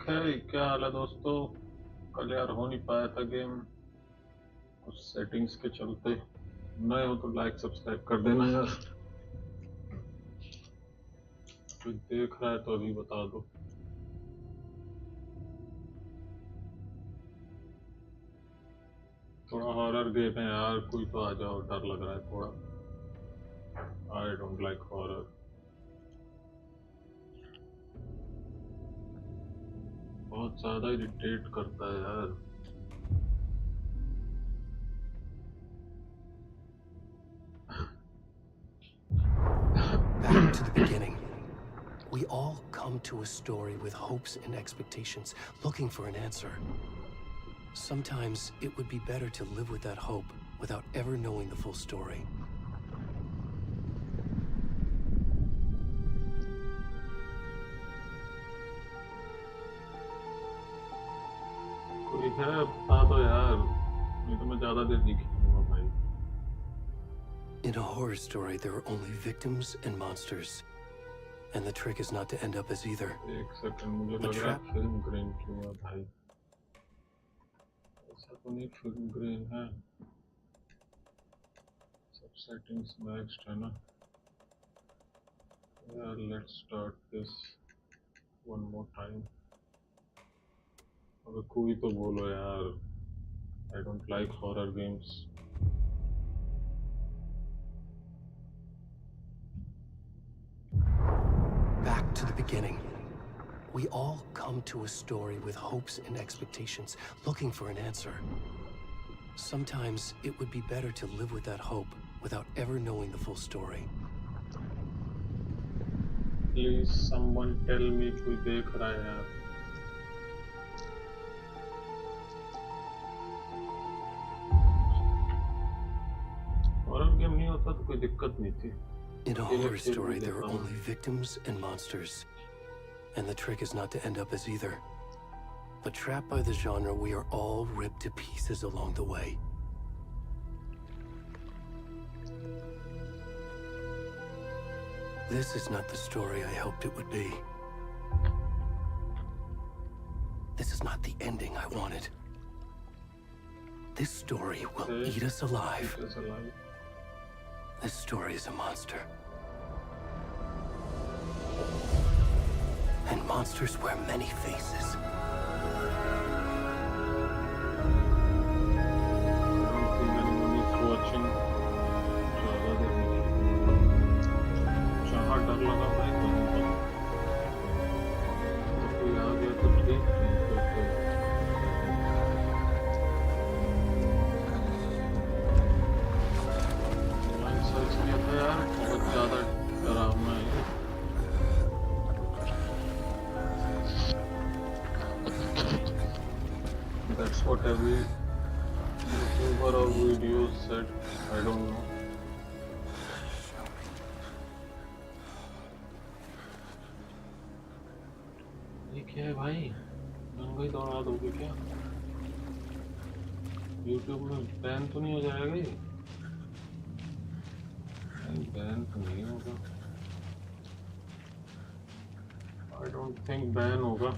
है। क्या हाल है दोस्तों? कल यार हो नहीं पाया था गेम, कुछ सेटिंग्स के चलते। नए हो तो लाइक सब्सक्राइब कर देना यार। कोई देख रहा है तो अभी बता दो। थोड़ा हॉरर गेम है यार, कोई तो आ जाओ, डर लग रहा है थोड़ा। I don't like horror. बहुत ज्यादा इरिटेट करता है यार। Back to the beginning. We all come to a story with hopes and expectations, looking for an answer. Sometimes it would be better to live with that hope without ever knowing the full story. कोई है बता दो यार, नहीं तो मैं ज्यादा देर नहीं खेलूंगा भाई। In a horror story, there are only victims and monsters. And the trick is not to end up as either. एक सेकंड, मुझे लग रहा है फिल्म ग्रीन क्यों है भाई। ऐसा तो नहीं फिल्म ग्रीन है। सब सेटिंग्स मैच्ड है ना। Yeah, let's start this one more time. अबे कोई तो बोलो यार। I don't like horror games. Back to the beginning. We all come to a story with hopes and expectations, looking for an answer. Sometimes it would be better to live with that hope without ever knowing the full story. Please someone tell me कोई देख रहा है यार। Horror game नहीं होता तो कोई दिक्कत नहीं थी। In a horror story, there are only victims and monsters. And the trick is not to end up as either. But trapped by the genre, we are all ripped to pieces along the way. This is not the story I hoped it would be. This is not the ending I wanted. This story will eat us alive. This story is a monster. And monsters wear many faces. जहाँ डर लगा भाई वहीं पर तो कोई आ गया तो ठीक, नहीं तो ऑनलाइन सर्च किया था यार, बहुत ज़्यादा डरावना है। That's what every YouTuber or video said. I don't know. ये क्या है भाई? गंगा दौड़ा दोगे क्या? YouTube में बैन तो नहीं हो जाएगा ये? नहीं, बैन तो नहीं होगा। I don't think बैन होगा।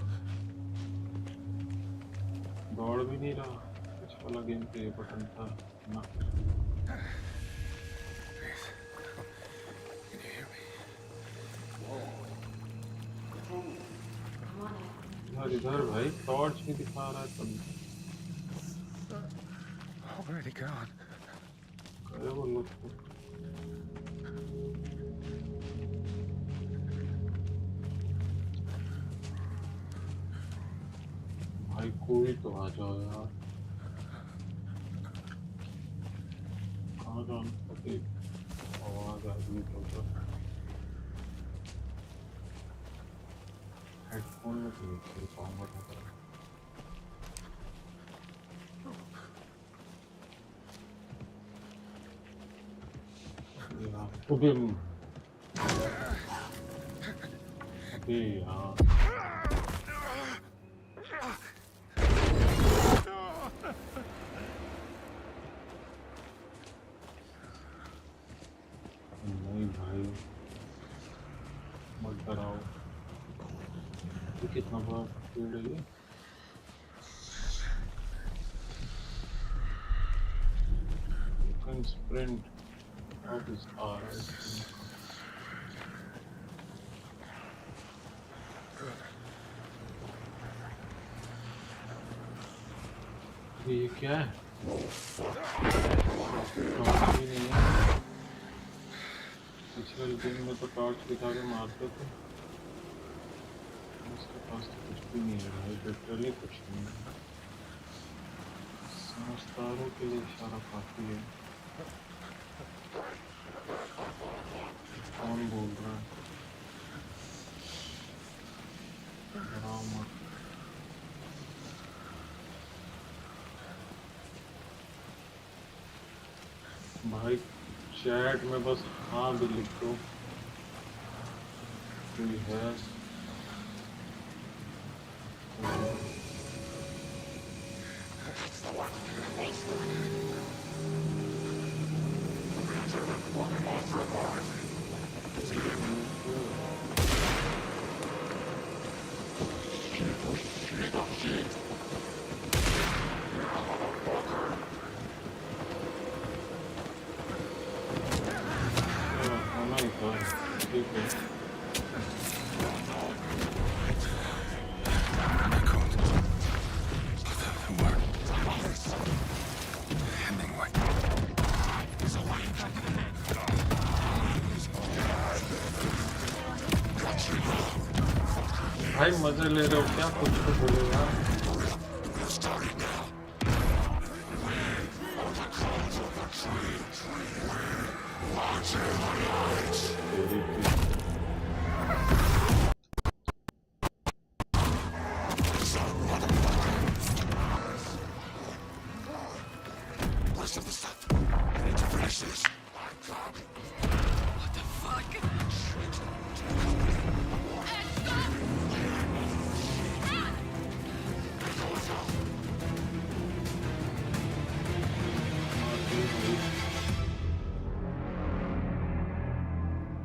दौड़ भी नहीं रहा। कुछ वाला गेम पे ये बटन था ना। यार इधर भाई टॉर्च भी दिखा रहा है तब। Already gone. करे वो लोग तो। भाई कोई तो आ जाओ यार। कहाँ जाना पड़े? आवाज आ रही तो हेडफोन में तो नहीं खेल पाऊंगा तो। अबे यार नहीं भाई, मत डराओ। कितना बड़ा speed है ये. You can sprint. What is R? I think. ये क्या है? टॉर्च भी नहीं है. पिछले गेम में तो टॉर्च दिखा के मारते थे. इसके पास तो कुछ भी नहीं है भाई. लिटरली कुछ नहीं है. समझदारों के लिए इशारा काफी है. कौन बोल रहा है? डराओ मत. भाई चैट में बस हाँ भी लिख दो. कोई है? होना ही था. ठीक है. भाई मजे ले रहे हो क्या? कुछ तो बोलो यार.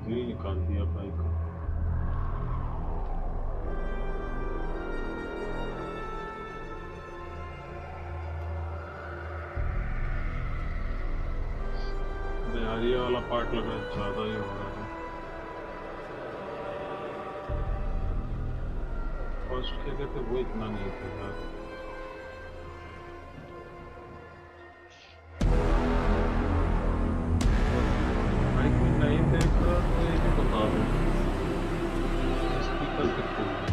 दिल निकाल दिया भाई का. यार ये वाला पार्ट लगा ज्यादा ही हो रहा है. फर्स्ट के कहते वो इतना नहीं था यार. भाई कोई नहीं देख रहा तो ये भी बता दो. स्पीकर पे खोल दो.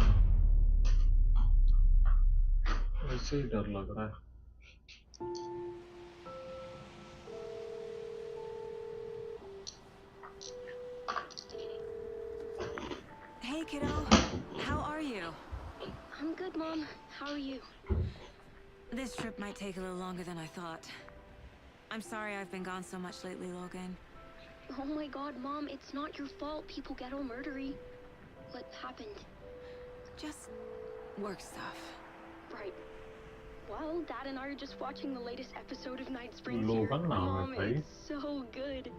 ऐसे ही डर लग रहा है. Hey, kiddo. How are you? I'm good, Mom. How are you? This trip might take a little longer than I thought. I'm sorry I've been gone so much lately, Logan. Oh my god, Mom, it's not your fault people get all murdery. What happened? Just work stuff. Right. Well, Dad and I are just watching the latest episode of Night Springs here. Logan नाम है Mom, भाई. it's so good.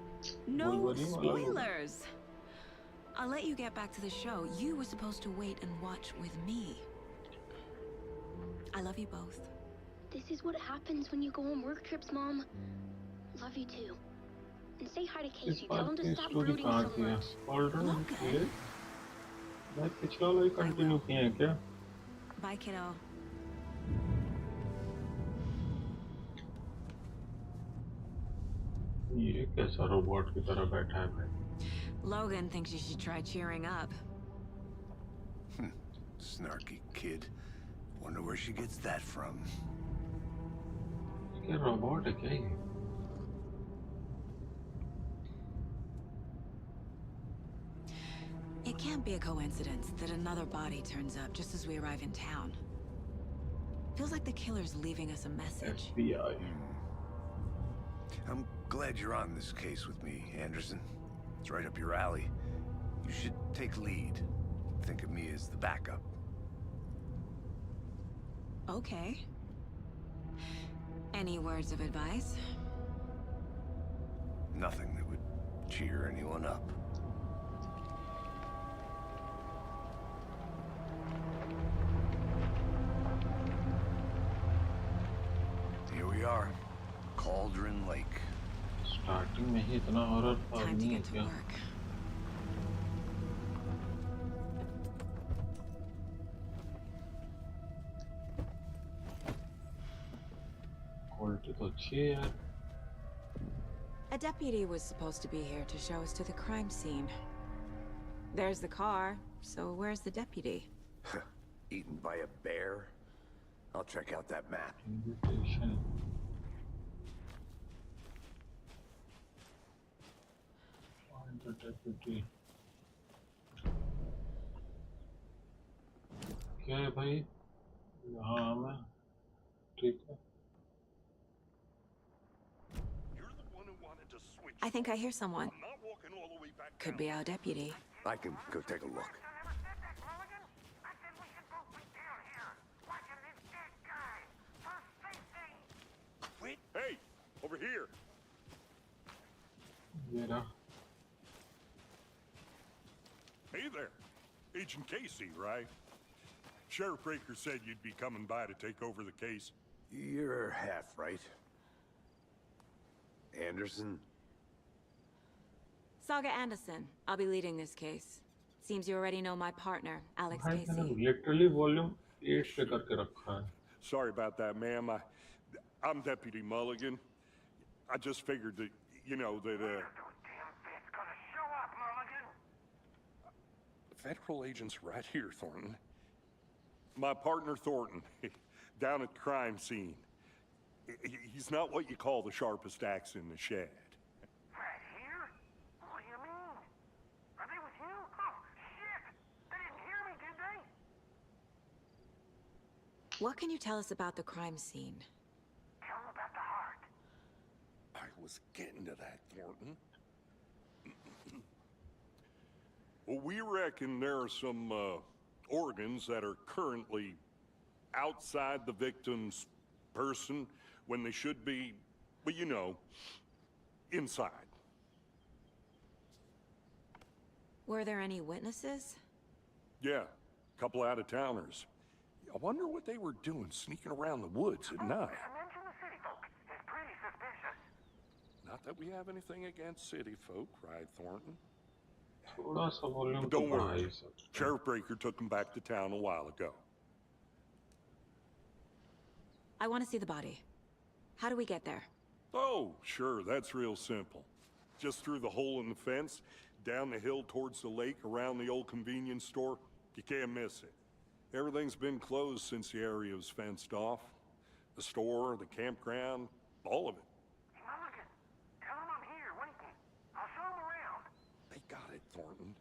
No Wolverine वाला Logan. spoilers! I'll let you get back to the show. You were supposed to wait and watch with me. I love you both. This is what happens when you go on work trips, Mom. Love you too. And say hi to इस Casey. Tell बात him to की stop story brooding कहाँ so की है? much. Alternate Logan. की है. मैं पिछला वाला ही कंटिन्यू किए हैं क्या? Bye, kiddo. ये कैसा रोबोट की तरह बैठा है भाई? Logan thinks you should try cheering up. Snarky kid. Wonder where she gets that from. क्या रोबोट है क्या ये? It can't be a coincidence that another body turns up just as we arrive in town. Feels like the killer's leaving us a message. FBI. I'm glad you're on this case with me, Anderson. It's right up your alley. You should take lead. Think of me as the backup. Okay. Any words of advice? Nothing that would cheer anyone up. Acting में ही इतना horror था Time to आदमी get to क्या? work. Quality तो अच्छी है यार. A deputy was supposed to be here to show us to the crime scene. There's the car, so where's the deputy? Eaten by a bear? I'll check out that map. Invitation. Find the deputy. क्या है भाई? यहाँ मैं ठीक है. You're the one who wanted to switch. I think I hear someone. I'm not walking all the way back Could down. be our deputy. I can go take a look. Wait. Hey, over here. ये रहा. Hey there. Agent Casey, right? Sheriff Breaker said you'd be coming by to take over the case. You're half right. Anderson? Saga Anderson. I'll be leading this case. Seems you already know my partner, Alex भाई मैंने Casey. literally volume 8 पे करके रखा है. Sorry about that, ma'am. I'm Deputy Mulligan. I just figured that, you know, that, Federal agents right here, Thornton. My partner, Thornton, down at the crime scene. He's not what you call the sharpest axe in the shed. Right here? What do you mean? Are they with you? Oh, shit! They didn't hear me, did they? What can you tell us about the crime scene? Tell them about the heart. I was getting to that, Thornton. Well, we reckon there are some organs that are currently outside the victim's person when they should be, well, you know, inside. Were there any witnesses? Yeah, a couple out-of-towners. I wonder what they were doing sneaking around the woods at night. Mention the city folk. It's pretty suspicious. Not that we have anything against city folk, right, Thornton? थोड़ा सा volume But तो don't बढ़ा ही worry. सकते हैं. Sheriff Breaker took them back to town a while ago. I want to see the body. How do we get there? Oh, sure, that's real simple. Just through the hole in the fence, down the hill towards the lake, around the old convenience store. You can't miss it. Everything's been closed since the area was fenced off. The store, the campground, all of it. Mulligan, tell them I'm here, waiting. I'll show them around. They got it, Thornton.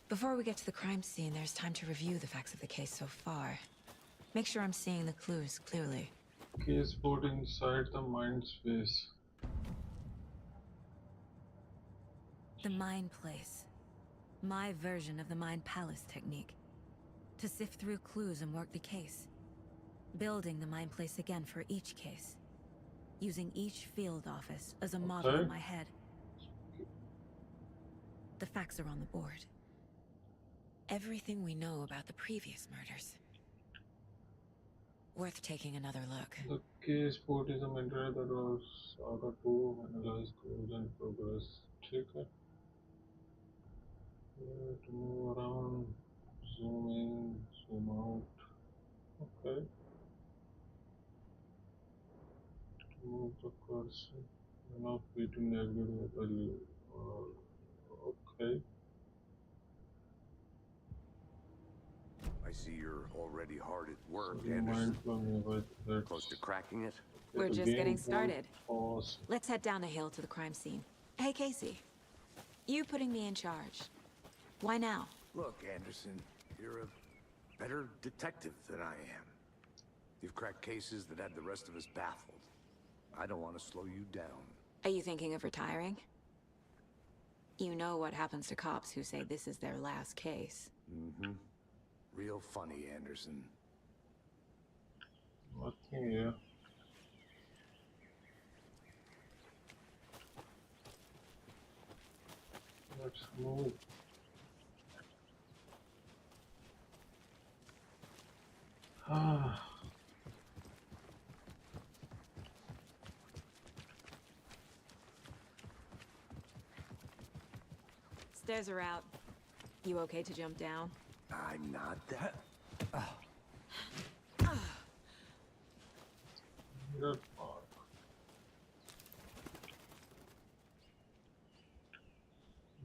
Before we get to the crime scene, there's time to review the facts of the case so far. Make sure I'm seeing the clues clearly. Case board inside the mind space. The Mind Place. My version of the Mind Palace technique. To sift through clues and work the case. Building the Mind Place again for each case. Using each field office as a model Okay. in my head. The facts are on the board. Everything we know about the previous murders. Worth taking another look. The case board is a mentor that was Saga 2 analyze clues and progress. ठीक है. To move around, zoom in, zoom out. Okay. To move the cursor. Enough way to navigate the value. Okay. I see you're already hard at work, So Anderson. mind blowing with that. Close to cracking it? We're The just game getting board started. pause. Let's head down the hill to the crime scene. Hey, Casey. You putting me in charge. Why now? Look, Anderson, you're a better detective than I am. You've cracked cases that had the rest of us baffled. I don't want to slow you down. Are you thinking of retiring? You know what happens to cops who say this is their last case. Mm-hmm. Real funny, Anderson. Nothing here. Let's move. हाँ Stairs are out. You okay to jump down? I'm not that. Mirror Park.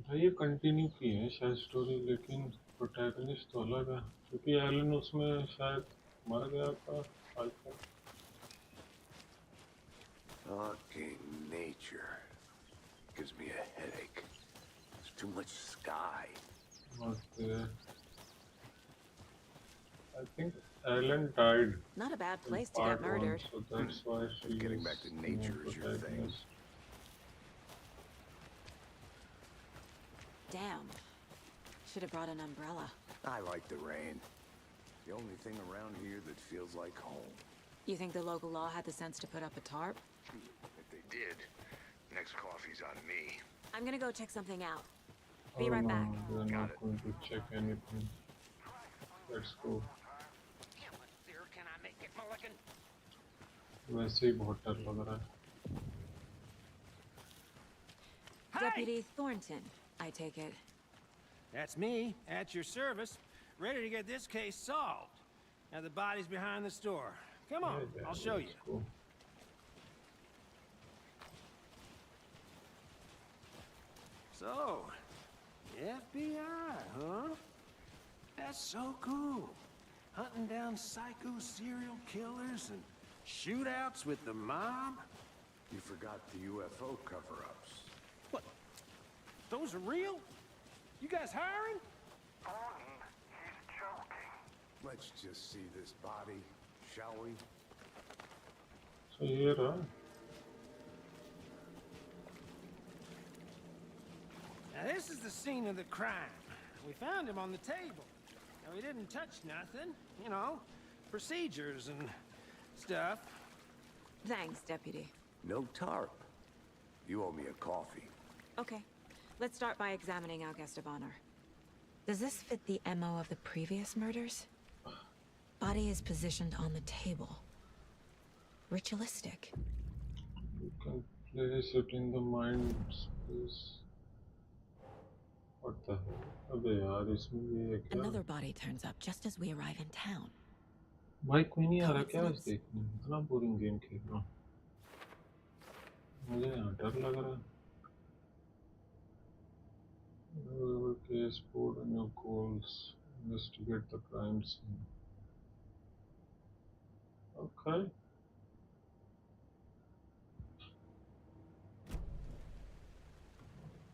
भाई ये continue की है शायद story, लेकिन protagonist तो अलग है क्योंकि एलन उसमें शायद मर गया था I think. Fucking nature. Gives me a headache. There's too much sky. But I think Ellen died Not a bad in place to part get murdered. 1, so that's why she Getting is back to the nature is your thing. protagonist. Damn. Should have brought an umbrella. I like the rain. The only thing around here that feels like home. You think the local law had the sense to put up a tarp? If they did, next coffee's on me. I'm gonna go check something out. Be Oh right no, back. we are Got not it. going to check anything. Let's go. Sir, can I make it, Mulligan? वैसे ही बहुत डर लग रहा है। Deputy Thornton, I take it. That's me, at your service, ready to get this case solved. Now the body's behind the store. Come on, Yeah, I'll show you. let's go. So, FBI, huh? That's so cool. Hunting down psycho serial killers and shootouts with the mob. You forgot the UFO cover-ups. What? Those are real? You guys hiring? Thornton, he's joking. Let's just see this body, shall we? So ये रहा। Now this is the scene of the crime. We found him on the table. Now we didn't touch nothing, you know, procedures and stuff. Thanks, Deputy. No tarp. You owe me a coffee. Okay. Let's start by examining our guest of honor. Does this fit the MO of the previous murders? Body is positioned on the table. Ritualistic. You can place it in the mind space. What the hell? अबे यार इसमें ये है क्या? Another body turns up just as we arrive in town. भाई कोई नहीं आ रहा क्या आज देखने? इतना बोरिंग गेम खेल रहा हूँ। मुझे यहाँ डर लग रहा है। Case board and your goals. Investigate the crime scene. Okay.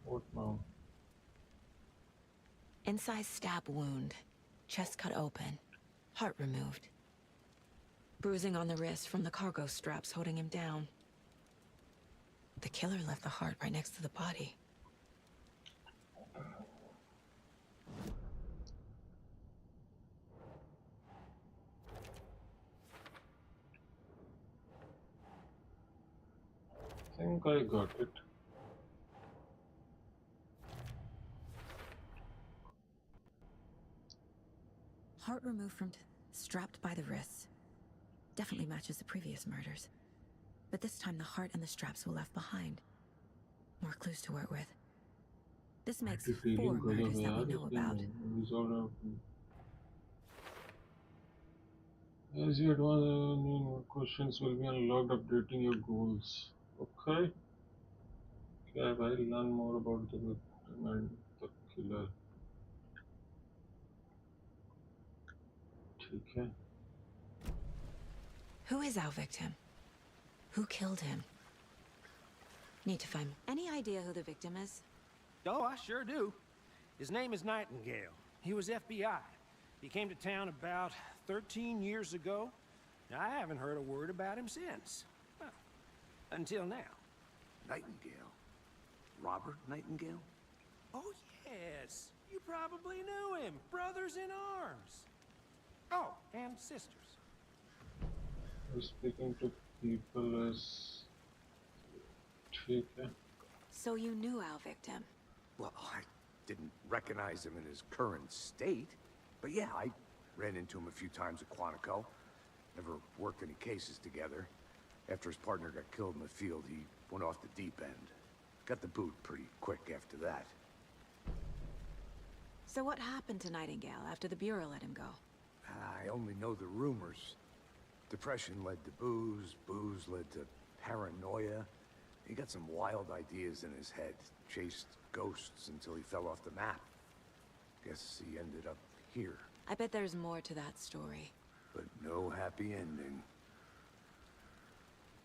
What now? Incised stab wound. Chest cut open. Heart removed. Bruising on the wrist from the cargo straps holding him down. The killer left the heart right next to the body. I think I got it. Heart removed from strapped by the wrists. Definitely matches the previous murders. But this time the heart and the straps were left behind. More clues to work with. This makes 4 murders that we know about. As you advance, new questions will be unlocked, updating your goals. Okay. क्या है भाई? Learn more about the victim and the killer. ठीक है. Who is our victim? Who killed him? Need to find any idea who the victim is? Oh, I sure do. His name is Nightingale. He was FBI. He came to town about 13 years ago. Now, I haven't heard a word about him since. Well, until now. Nightingale? Robert Nightingale? Oh, yes. You probably knew him. Brothers in arms. Oh, and sisters. Speaking to people as ठीक है. So you knew our victim. Well, I didn't recognize him in his current state. But yeah, I Ran into him a few times at Quantico. Never worked any cases together. After his partner got killed in the field, he went off the deep end. Got the boot pretty quick after that. So what happened to Nightingale after the Bureau let him go? I only know the rumors. Depression led to booze, booze led to paranoia. He got some wild ideas in his head, chased ghosts until he fell off the map. Guess he ended up here, I bet there's more to that story. but no happy ending.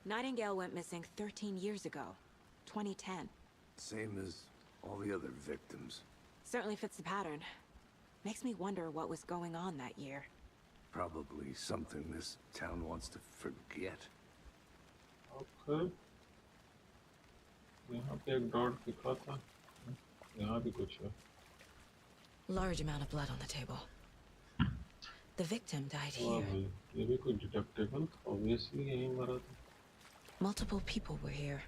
Nightingale went missing 13 years ago. 2010. Same as all the other victims. Certainly fits the pattern. Makes me wonder what was going on that year. Probably something this town wants to forget. Okay. यहाँ पे एक dot दिखा था, यहाँ भी कुछ है। Large amount of blood on the table. The victim died वाह here. भाई, ये भी कोई डिटेक्टेबल, obviously यहीं मरा था। Multiple people were here.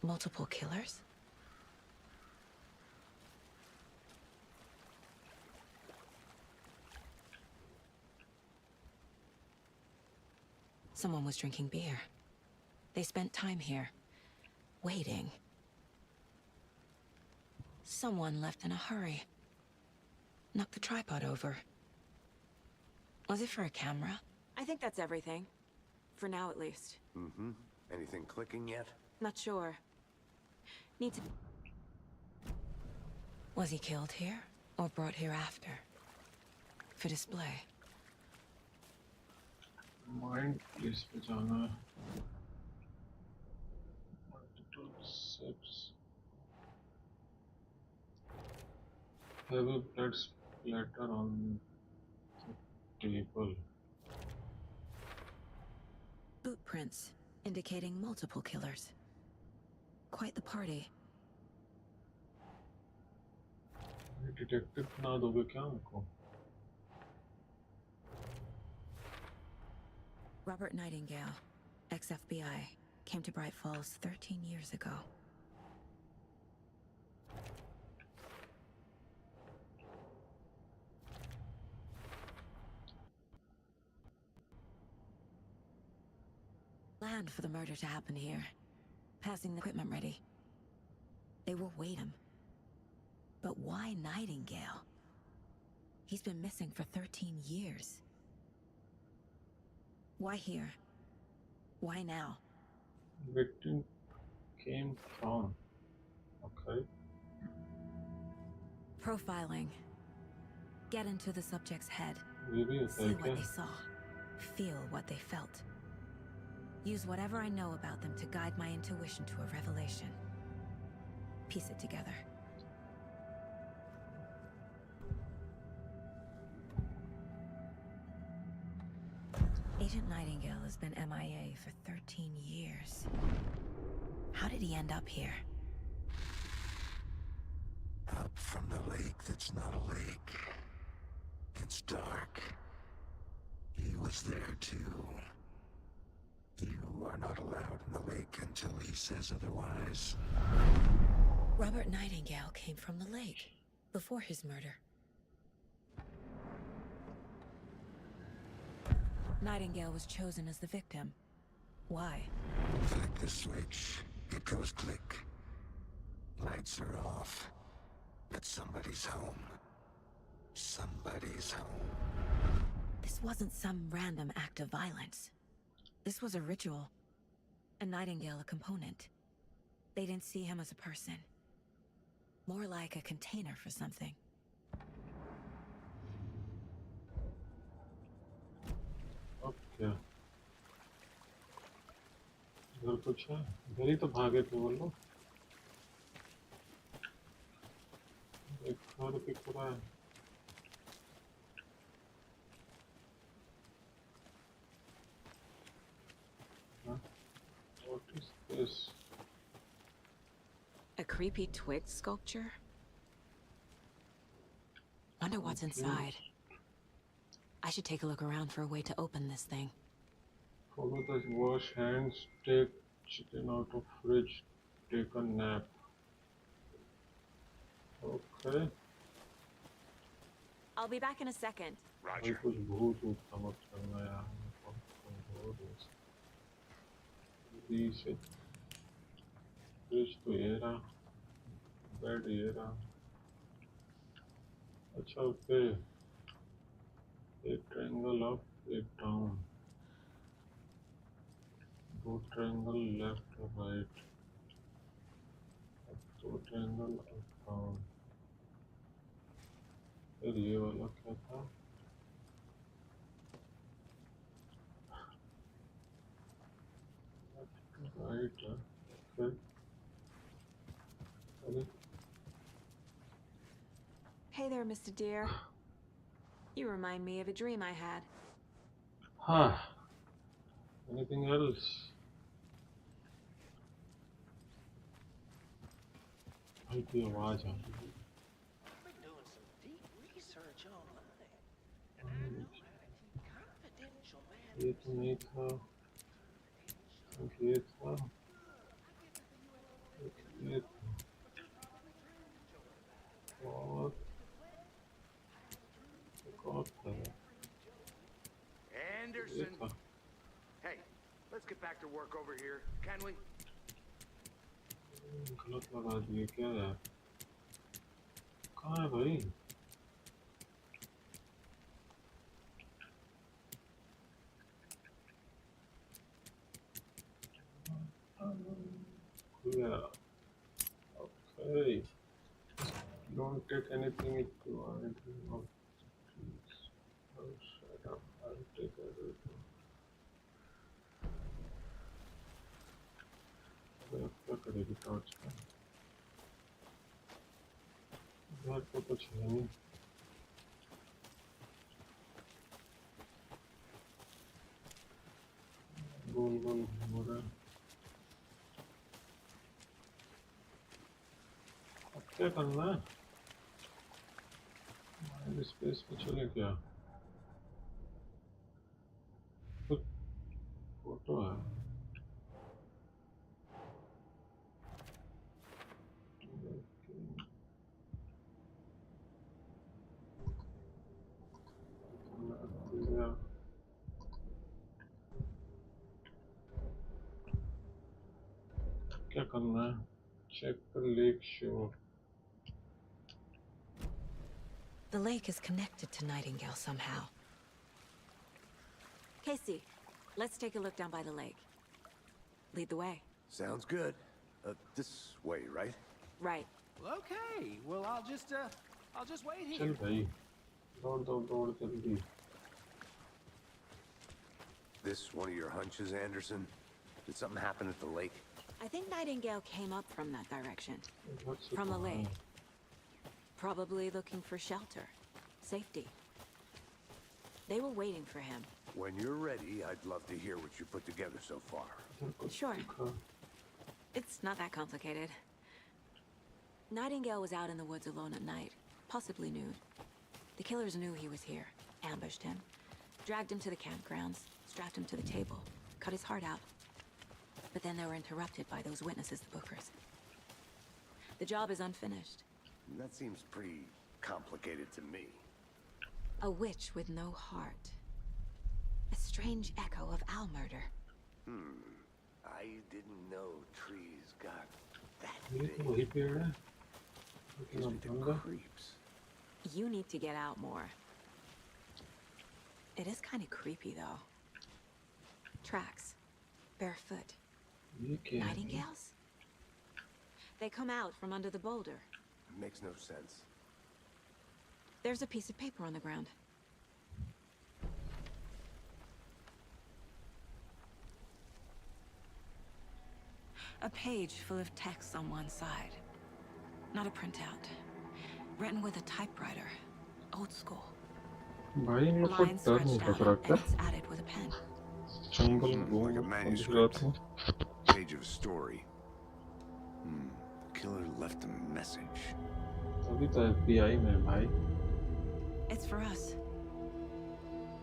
Multiple killers? Someone was drinking beer. They spent time here, waiting. Someone left in a hurry. Knocked the tripod over. Was it for a camera? I think that's everything. For now, at least. Mm-hmm. Anything clicking yet? Not sure. Need to... Was he killed here, or brought here after? For display? Mind place पे जाना है। Multiple steps. Heavy blood splatter on the table. Boot prints, indicating multiple killers. Quite the party. Detective बना दोगे क्या हमको? Robert Nightingale, ex-FBI, came to Bright Falls 13 years ago. Planned for the murder to happen here. Passing the equipment ready. They were waiting. But why Nightingale? He's been missing for 13 years. Why here? Why now? Victim came from. Okay. Profiling. Get into the subject's head. ये भी होता See है what क्या? they saw. Feel what they felt. Use whatever I know about them to guide my intuition to a revelation. Piece it together. Agent Nightingale has been MIA for 13 years. How did he end up here? Up from the lake that's not a lake. It's dark. He was there too. You are not allowed in the lake until he says otherwise. Robert Nightingale came from the lake before his murder. Nightingale was chosen as the victim. Why? Flick the switch. It goes click. Lights are off. But somebody's home. Somebody's home. This wasn't some random act of violence. This was a ritual. And Nightingale a component. They didn't see him as a person. More like a container for something. Okay. इधर कुछ है? इधर ही तो भागे थे वो लोग। एक घर दिख रहा है। हाँ? What is this? A creepy twig sculpture? Wonder what's inside. I should take a look around for a way to open this thing. Follow the wash hands, take chicken out of fridge, take a nap. Okay. I'll be back in a second. भाई Roger. कुछ भूत ऊत का मत करना यार, बहुत कमजोर है। जल्दी से फ्रिज तो ये रहा, बेड ये रहा। अच्छा ओके, एक ट्रायंगल अप, एक डाउन, दो ट्रायंगल लेफ्ट और राइट, दो ट्रायंगल अप डाउन। फिर ये वाला क्या था? राइट है, फिर अरे Hey there, Mr. Deer. You remind me of a dream I had. हाँ, anything else? भाई कोई आवाज आ रही है। I've been doing some deep research online, and I know how to keep confidential matters. ये तो नहीं था, ये था, ये था, और एक और था, ये Anderson! था। Hey, let's get back to work over here, can we? गलत लगा दिए क्या यार? कहाँ है भाई? Yeah. Okay. Don't take anything if you want anything. Oh, please. Oh, shut up. I'll take everything. अब क्या करेगी टॉर्च का? घर तो कुछ है नहीं। गोल गोल घूम रहा है। अब क्या करना है? माइंड स्पेस में चले क्या? कुछ फोटो है। क्या करना है? Check the lake shore. The lake is connected to Nightingale somehow. Casey, let's take a look down by the lake. Lead the way. Sounds good. This way, right? Right. Well, okay. Well, I'll just wait चल here. भाई, दौड़ दौड़ दौड़ जल्दी। This one of your hunches, Anderson? Did something happen at the lake? I think Nightingale came up from that direction. What's From the it lake. called? Probably looking for shelter. Safety. They were waiting for him. When you're ready, I'd love to hear what you put together so far. इधर कुछ Sure. लिखा। It's not that complicated. Nightingale was out in the woods alone at night, possibly nude. The killers knew he was here, ambushed him, dragged him to the campgrounds, strapped him to the table, cut his heart out. But then they were interrupted by those witnesses, the Bookers. The job is unfinished. That seems pretty complicated to me. A witch with no heart. A strange echo of owl murder. I didn't know trees got that ये big. तो वही पेड़ है। Gives me the बंदा। creeps. You need to get out more. It is kind of creepy, though. Tracks. Barefoot. ये क्या है? Nightingales? They come out from under the boulder. Makes no sense. There's a piece of paper on the ground. A page full of text on one side. Not a printout. Written with a typewriter. Old school. भाई इन लोग को Lines डर नहीं stretched लग out, रहा and क्या? it's added with a pen. Jungle like a घूम दिख रहा manuscript. था। Page of story. The killer left a message. अभी तो FBI में है भाई। It's for us.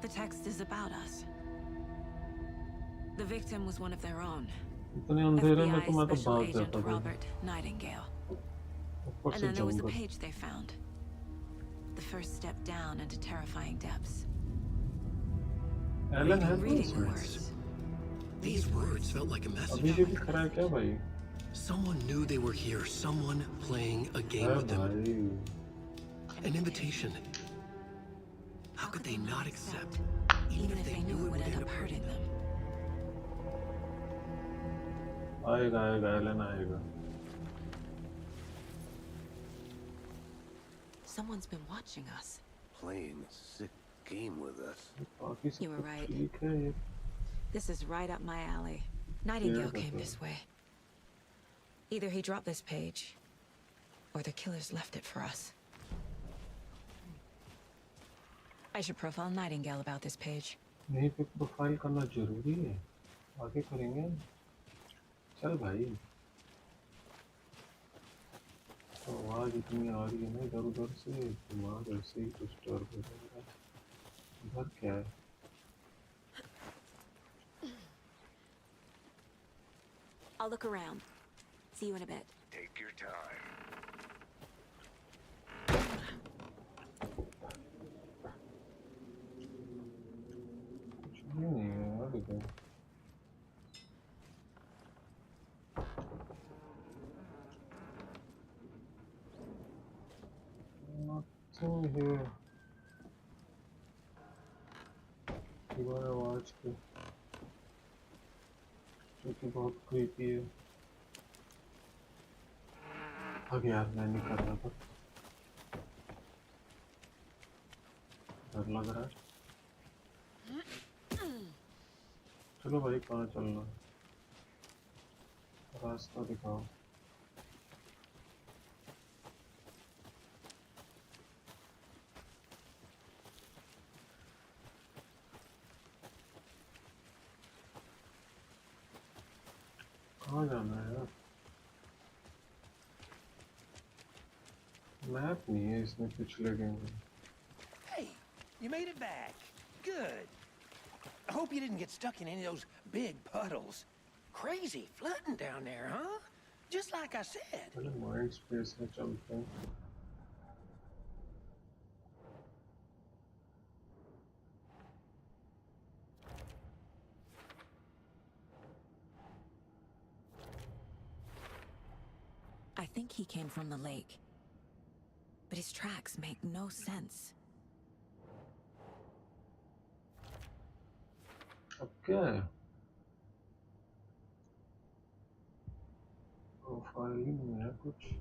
The text is about us. The victim was one of their own. इतने अंधेरे में FBI तो मैं तो Special भाग Agent जाता भाई। Robert Nightingale. ऊपर And से then there was a jungle. page they found. The first step down into terrifying depths. Allen है तो Reading इसमें words. These words felt like a अभी message. जो भी खरा है क्या भाई Someone knew they were here. Someone playing a game है with them. भाई An invitation. How could they not accept, Even if they knew it would end up hurting them. आएगा आएगा एलन आएगा Someone's been watching us. Playing a sick game with us. बाकी सब You were तो right. ठीक है ये This is right up my alley. Nightingale Yeah, came okay. this way. Either he dropped this page, or the killers left it for us. I should profile Nightingale about this page. नहीं पे profile करना जरूरी है आगे करेंगे चल भाई तो आवाज इतनी आ रही है ना इधर उधर से दिमाग ऐसे ही डिस्टर्ब हो रहा है इधर क्या है I'll look around. See you in a bit. Take your time. कुछ भी नहीं है यार इधर nothing here सिवाय आवाज के जो कि बहुत creepy है अब यार मैं नहीं कर रहा था डर लग रहा है चलो भाई कहाँ चलना रास्ता दिखाओ कहाँ जाना है यार मैप नहीं है इसमें पिछले गेम में Hey, you made it back. Good. I hope you didn't get stuck in any of those big puddles. Crazy flooding down there, huh? Just like I said. चलो माइंड स्पेस में चलते हैं I think he came from the lake. But his tracks make no sense. अब क्या है profiling में है कुछ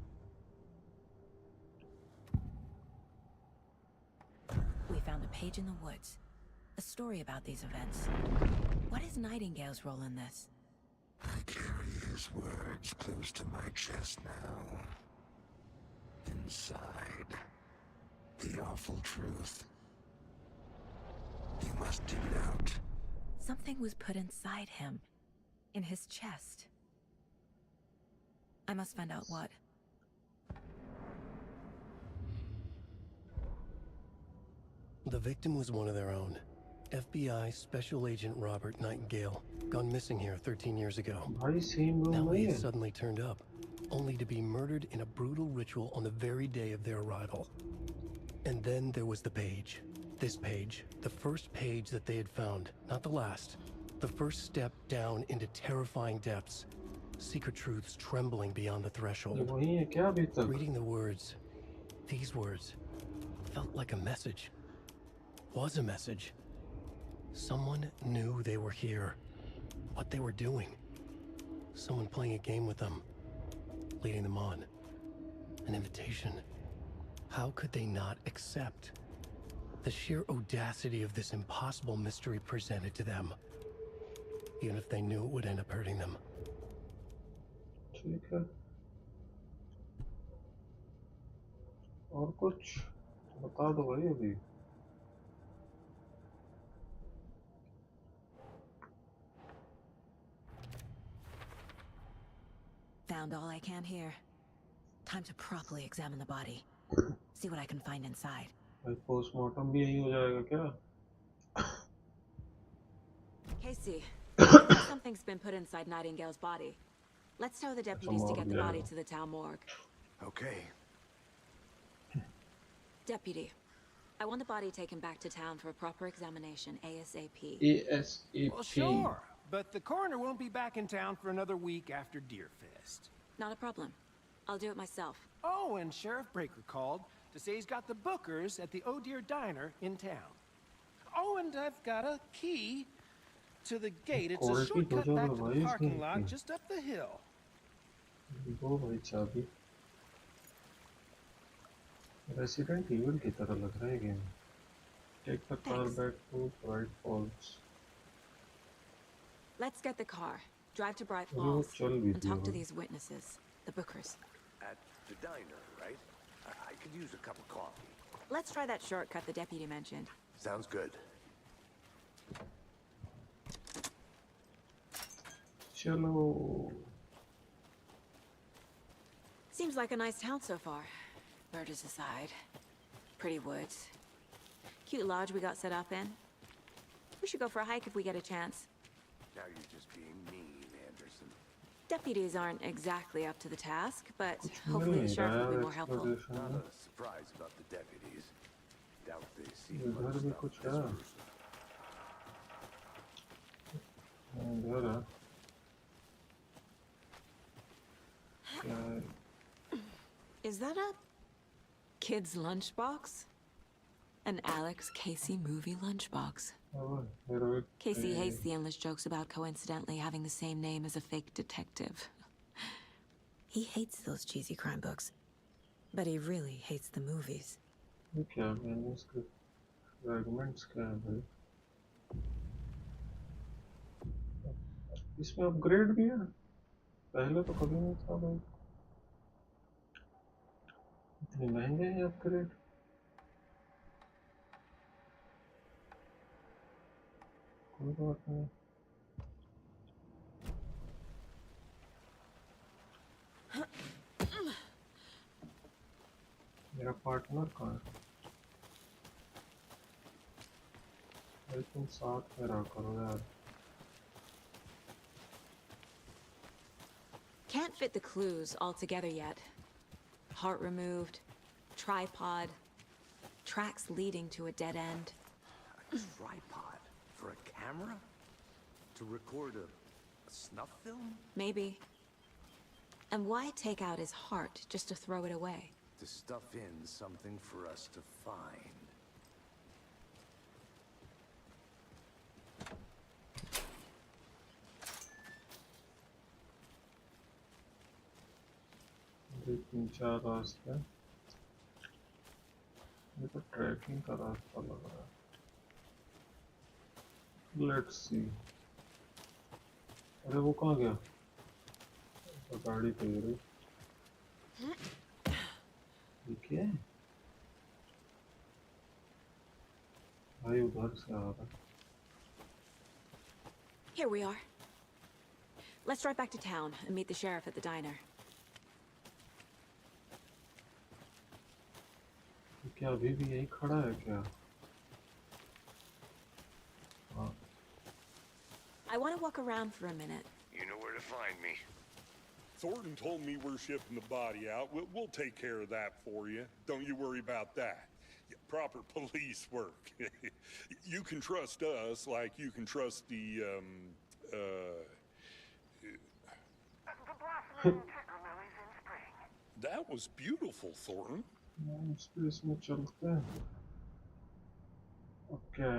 We found a page in the woods. A story about these events. What is Nightingale's role in this? I carry his words close to my chest now. Inside, the awful truth. You must dig it out. Something was put inside him. In his chest. I must find out what. The victim was one of their own. FBI Special Agent Robert Nightingale, gone missing here 13 years ago. भाई same room Now में he है had suddenly turned up, only to be murdered in a brutal ritual on the very day of their arrival. And then there was the page. This page, the first page that they had found, not the last. The first step down into terrifying depths. Secret truths trembling beyond the ये threshold. वही है क्या अभी तक Reading the words, these words, felt like a message. Was a message. Someone knew they were here. What they were doing. Someone playing a game with them. Leading them on. An invitation. How could they not accept? The sheer audacity of this impossible mystery presented to them. Even if they knew it would end up hurting them. ठीक है और कुछ बता दो भाई अभी Found all I can here. Time to properly examine the body. See what I can find inside. भाई postmortem भी यही हो जाएगा क्या Casey, something's been put inside Nightingale's body. Let's tell the deputies to get the body to the town morgue. Okay. Deputy, I want the body taken back to town for a proper examination ASAP. ASAP. Well, sure. But the coroner won't be back in town for another week after Deerfest. Not a problem. I'll do it myself. Oh, and Sheriff Breaker called to say he's got the Bookers at the Oh Deer Diner in town. Oh, and I've got a key to the gate. It's a Quality shortcut हो back to जाएगा the भाई parking इसमें। lot just up the hill. दो भाई चाबी। Resident evil की तरह लग रहा है game. Take the car Thanks. back to Bright Falls. Let's get the car. Drive to Bright वो Falls चल भी and talk to दिया। these witnesses, the Bookers. At the diner, right? I could use a cup of coffee. Let's try that shortcut the deputy mentioned. Sounds good. चलो। Seems like a nice town so far. Murders aside. Pretty woods. Cute lodge we got set up in. We should go for a hike if we get a chance. Now you're just being mean, Anderson. Deputies aren't exactly up to the task, but कुछ hopefully the नहीं sheriff will रहा be more helpful. Exploration Not में। a surprise about the deputies. Doubt they see इधर much भी stuff कुछ this है। gruesome. इधर है। क्या है? Is that a kid's lunchbox? An Alex Casey movie lunchbox. Oh, heroic. Casey hates the endless jokes about coincidentally having the same name as a fake detective. He hates those cheesy crime books, but he really hates the movies. ये क्या है? मैंने इसके fragments क्या है भाई? इसमें upgrade भी है? पहले तो कभी नहीं था भाई। इतने महंगे हैं अपग्रेड? कोई बात नहीं। मेरा पार्टनर कहाँ है? भाई तुम साथ में रहा करो यार। Can't fit the clues all together yet. Heart removed, tripod, tracks leading to a dead end. A tripod for a camera? To record a snuff film? Maybe. And why take out his heart just to throw it away? To stuff in something for us to find. ये 3-4 रास्ते हैं। ये तो trekking का रास्ता लग रहा है। Let's see. अरे वो कहाँ गया? तो गाड़ी पे ही रही। ये क्या है? भाई उधर से आ रहा है। Here we are. Let's drive back to town and meet the sheriff at the diner. ये क्या अभी भी यही खड़ा है क्या? हाँ। I want to walk around for a minute. You know where to find me. Thornton told me we're shipping the body out. We'll take care of that for you. Don't you worry about that. Yeah, proper police work. You can trust us like you can trust the, The blossoming tickle lilies in spring. That was beautiful, Thornton. Space में चलते हैं। Okay.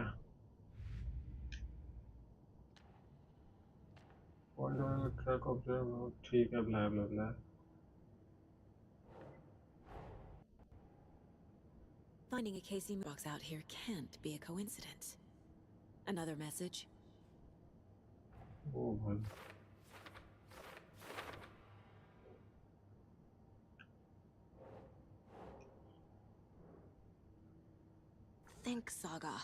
Track observe ठीक है ब्ला ब्ला ब्ला। Finding a Casey box out here can't be a coincidence. Another message? ओ भाई। Think Saga.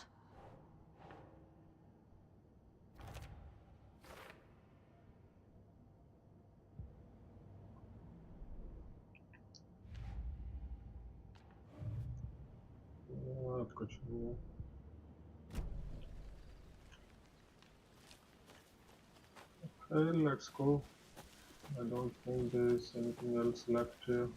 कुछ नहीं है। Okay, let's go. I don't think there is anything else left here.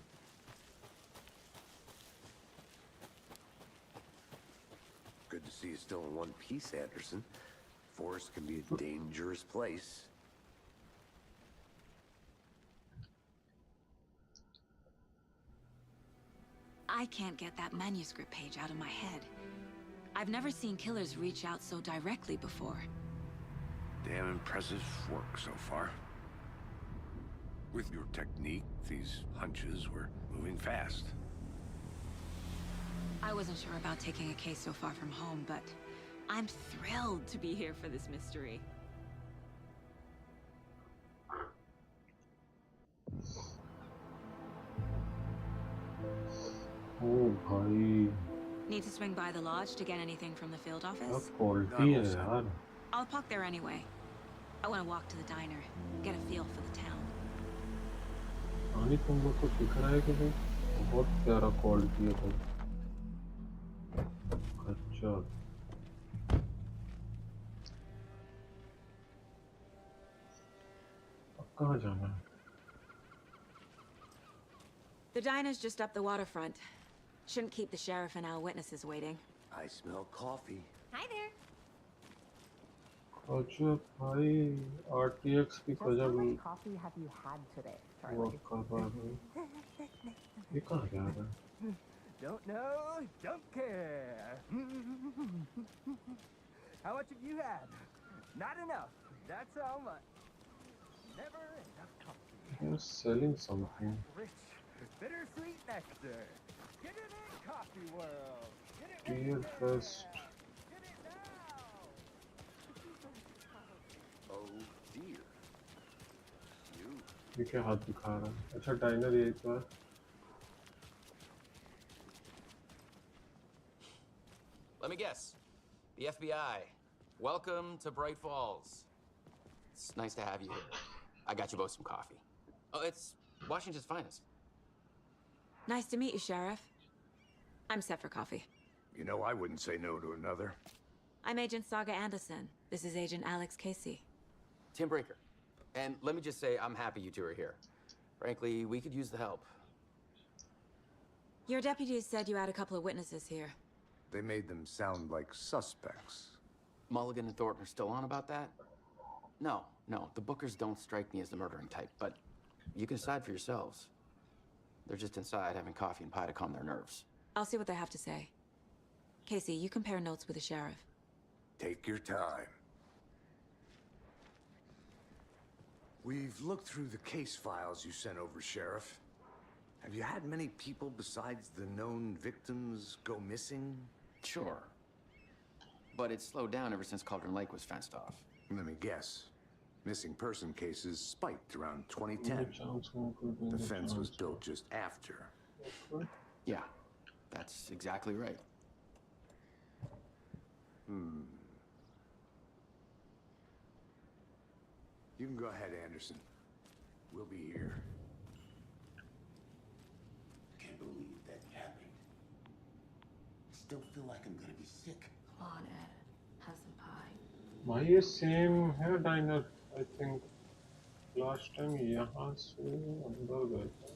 still in one piece, Anderson. Forest can be a dangerous place. I can't get that manuscript page out of my head. I've never seen killers reach out so directly before. Damn impressive work so far. With your technique, these hunches were moving fast. I wasn't sure about taking a case so far from home, but I'm thrilled to be here for this mystery. Oh भाई Need to swing by the lodge to get anything from the field क्या office? Quality है यार I'll park there anyway. I want to walk to the diner, get a feel for the town. पानी तुम लोग को दिख रहा है कि नहीं बहुत प्यारा क्वालिटी है भाई अच्छा अब कहाँ जाना है The diner's just up the waterfront. Shouldn't keep the sheriff and our witnesses waiting. I smell coffee. Hi there. अच्छा भाई RTX की गजब coffee have you had today, work कर रहा है भाई ये कहाँ जा रहा है Don't know, don't care. How much have you had? Not enough. That's how much. Never enough coffee. They're selling something Rich, bittersweet nectar. Get it in, coffee world. Get it Dear Fest Get it now. Oh dear. You. ये क्या हाथ दिखा रहा है अच्छा dinar यही तो है Let me guess. The FBI. Welcome to Bright Falls. It's nice to have you here. I got you both some coffee. Oh, it's Washington's finest. Nice to meet you, Sheriff. I'm set for coffee. You know I wouldn't say no to another. I'm Agent Saga Anderson. This is Agent Alex Casey. Tim Breaker. And let me just say, I'm happy you two are here. Frankly, we could use the help. Your deputies said you had a couple of witnesses here. They made them sound like suspects. Mulligan and Thornton are still on about that? No, the Bookers don't strike me as the murdering type, but you can decide for yourselves. They're just inside having coffee and pie to calm their nerves. I'll see what they have to say. Casey, you compare notes with the sheriff. Take your time. We've looked through the case files you sent over, Sheriff. Have you had many people besides the known victims go missing? Sure. But it's slowed down ever since Cauldron Lake was fenced off. Let me guess. Missing person cases spiked around 2010. The fence was built just after. Yeah, that's exactly right. You can go ahead, Anderson. We'll be here. Can't believe that happened. Still feel like I'm gonna be sick. Come on, Ed. Have some pie. भाई ये same है dinar I think last time यहाँ से अंदर गए थे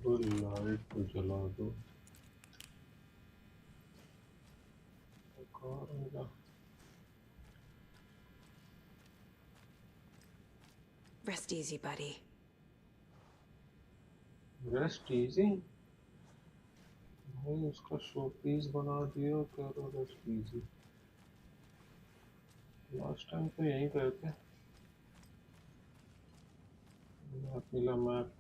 वो light को जला दो कहाँ रहेगा Rest easy, buddy. Rest easy भाई उसका शो पीस बना दिया कह रहा रेस्ट इजी लास्ट टाइम तो यहीं गए थे मैप मिला map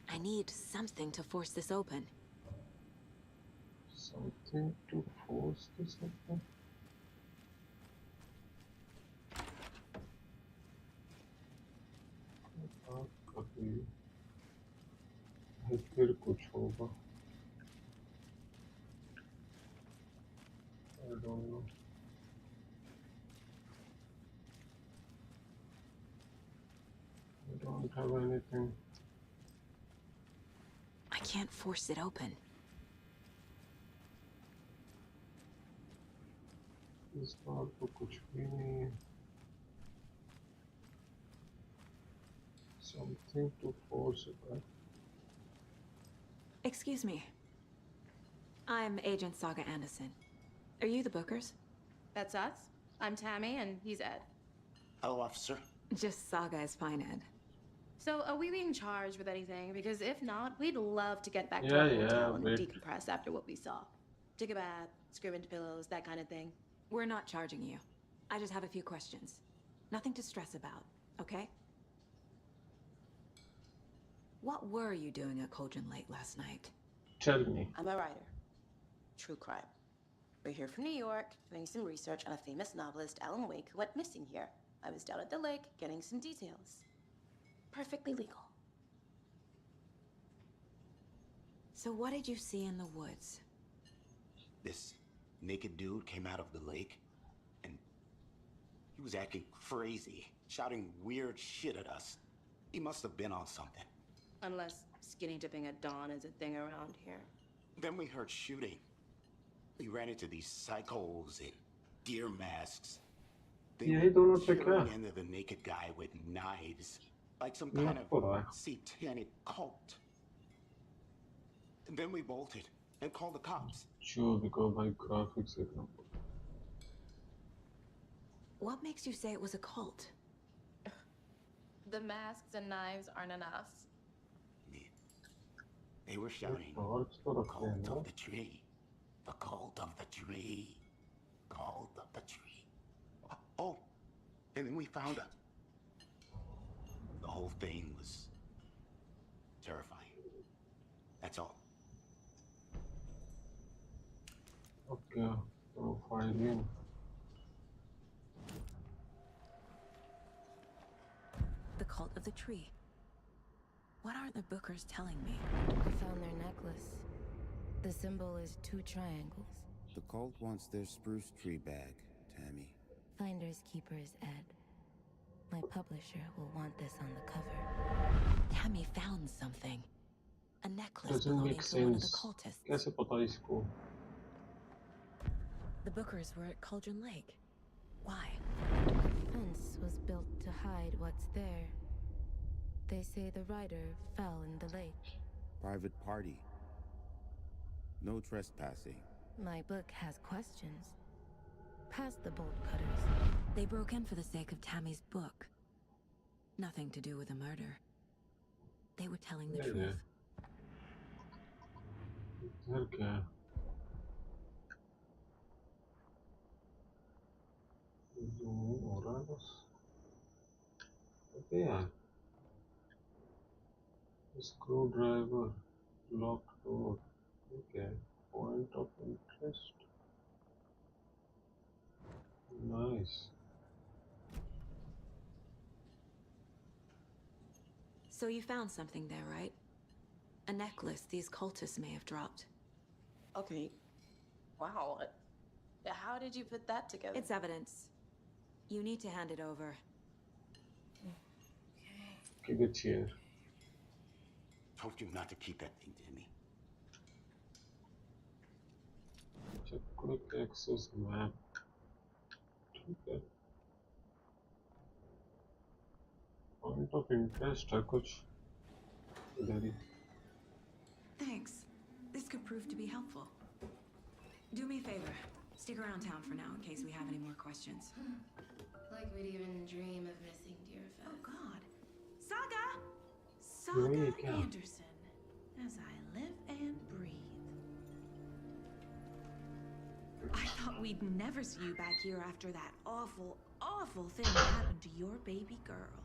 I need something to force this open. something to force this open कभी फिर कुछ होगा I don't know I don't have anything I can't force it open. इस बार तो कुछ भी नहीं है Something to force it back. Excuse me. I'm Agent Saga Anderson. Are you the Bookers? That's us. I'm Tammy, and he's Ed. Hello, officer. Just Saga is fine, Ed. So, are we being charged with anything? Because if not, we'd love to get back to Yeah, our yeah, hotel and wait. decompress after what we saw. Take a bath, scream into pillows, that kind of thing. We're not charging you. I just have a few questions. Nothing to stress about, okay? What were you doing at Cauldron Lake last night? Tell me. I'm a writer. True crime. We're here from New York, doing some research on a famous novelist, Alan Wake, who went missing here. I was down at the lake, getting some details. Perfectly legal. So what did you see in the woods? This naked dude came out of the lake, and he was acting crazy, shouting weird shit at us. He must have been on something. Unless skinny dipping at dawn is a thing around here. Then we heard shooting. We ran into these psychos in deer masks. They Yही were दोनों पे क्या? tearing into the naked guy with knives, like some kind Not for of that. satanic cult. And then we bolted and called the cops. Sure, because my graphics are not. What makes you say it was a cult? The masks and knives aren't enough. They were shouting, Torch तो "The रखते cult हैं ना. of the tree, the cult of the tree, cult of the tree." Oh, and then we found her. The whole thing was terrifying. That's all. Okay, so filing. The cult of the tree. What are the Bookers telling me? I found their necklace. The symbol is 2 triangles. The cult wants their spruce tree bag, Tammy. Finders keepers, Ed. My publisher will want this on the cover. Tammy found something. A necklace Doesn't belonging make to one of the sense. cultists. कैसे पता इसको? The Bookers were at Cauldron Lake. Why? The fence was built to hide what's there. They say the writer fell in the lake. Private party. No trespassing. My book has questions. Past the bolt cutters. They broke in for the sake of Tammy's book. Nothing to do with a murder. They were telling the Yeah, truth. इधर क्या है? Zoom in हो रहा है बस. Okay यार. Screwdriver, locked door. Okay. Point of interest. Nice. So you found something there, right? A necklace these cultists may have dropped. Okay. Wow. How did you put that together? It's evidence. You need to hand it over. Kick a chair. Told you not to keep that thing, Timmy. Check quick access map. Okay. Point of interest है कुछ इधर ही. Thanks. This could prove to be helpful. Do me a favor. Stick around town for now in case we have any more questions. Like we'd even dream of missing Deerfest. Oh God. Saga! Really, Saga yeah. Anderson. As I live and breathe. I thought we'd never see you back here after that awful, awful thing that happened to your baby girl.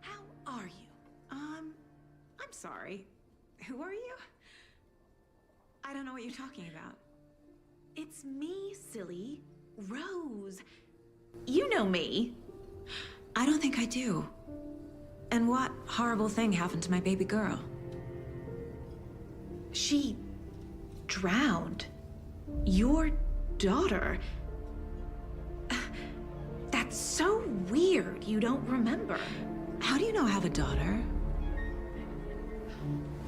How are you? I'm sorry. Who are you? I don't know what you're talking about. It's me, silly. Rose. You know me. I don't think I do. And what horrible thing happened to my baby girl? She drowned. Your daughter. That's so weird you don't remember. How do you know I have a daughter?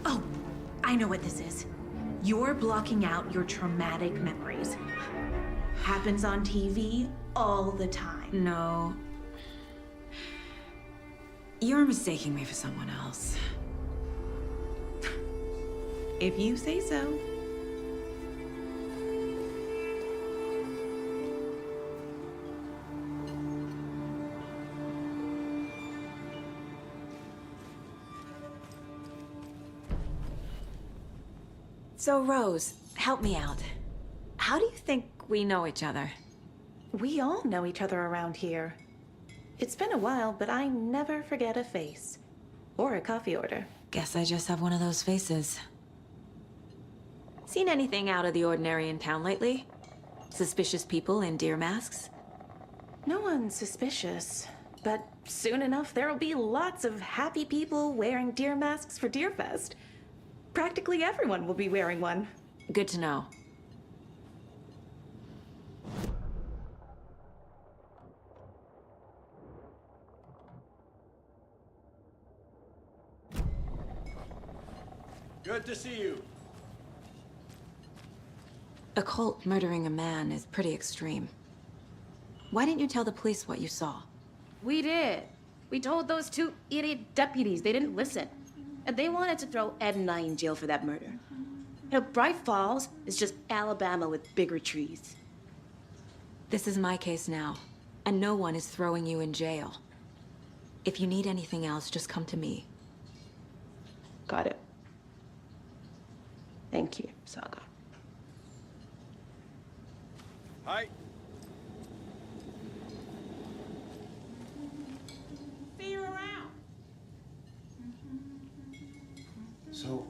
Oh, I know what this is. You're blocking out your traumatic memories. Happens on TV all the time. No. You're mistaking me for someone else. If you say so. So, Rose, help me out. How do you think we know each other? We all know each other around here. It's been a while, but I never forget a face. Or a coffee order. Guess I just have one of those faces. Seen anything out of the ordinary in town lately? Suspicious people in deer masks? No one's suspicious. But soon enough, there'll be lots of happy people wearing deer masks for Deerfest. Practically everyone will be wearing one. Good to know. Good to see you. A cult murdering a man is pretty extreme. Why didn't you tell the police what you saw? We did. We told those two idiot deputies. They didn't listen. And they wanted to throw Ed and I in jail for that murder. You know, Bright Falls is just Alabama with bigger trees. This is my case now, and no one is throwing you in jail. If you need anything else, just come to me. Got it. Thank you, Saga. Hi. See you around. So,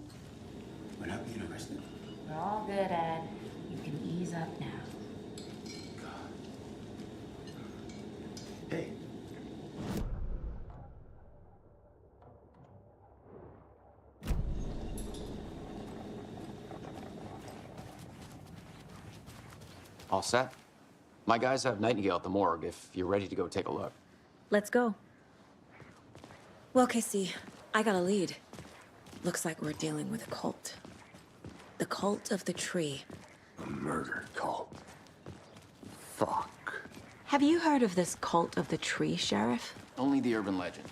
we're not being arrested? We're all good, Ed. You can ease up now. Hey. All set? My guys have Nightingale at the morgue if you're ready to go take a look. Let's go. Well, Casey, I got a lead. Looks like we're dealing with a cult. The cult of the tree. A murder cult. Fuck. Have you heard of this cult of the tree, Sheriff? Only the urban legend.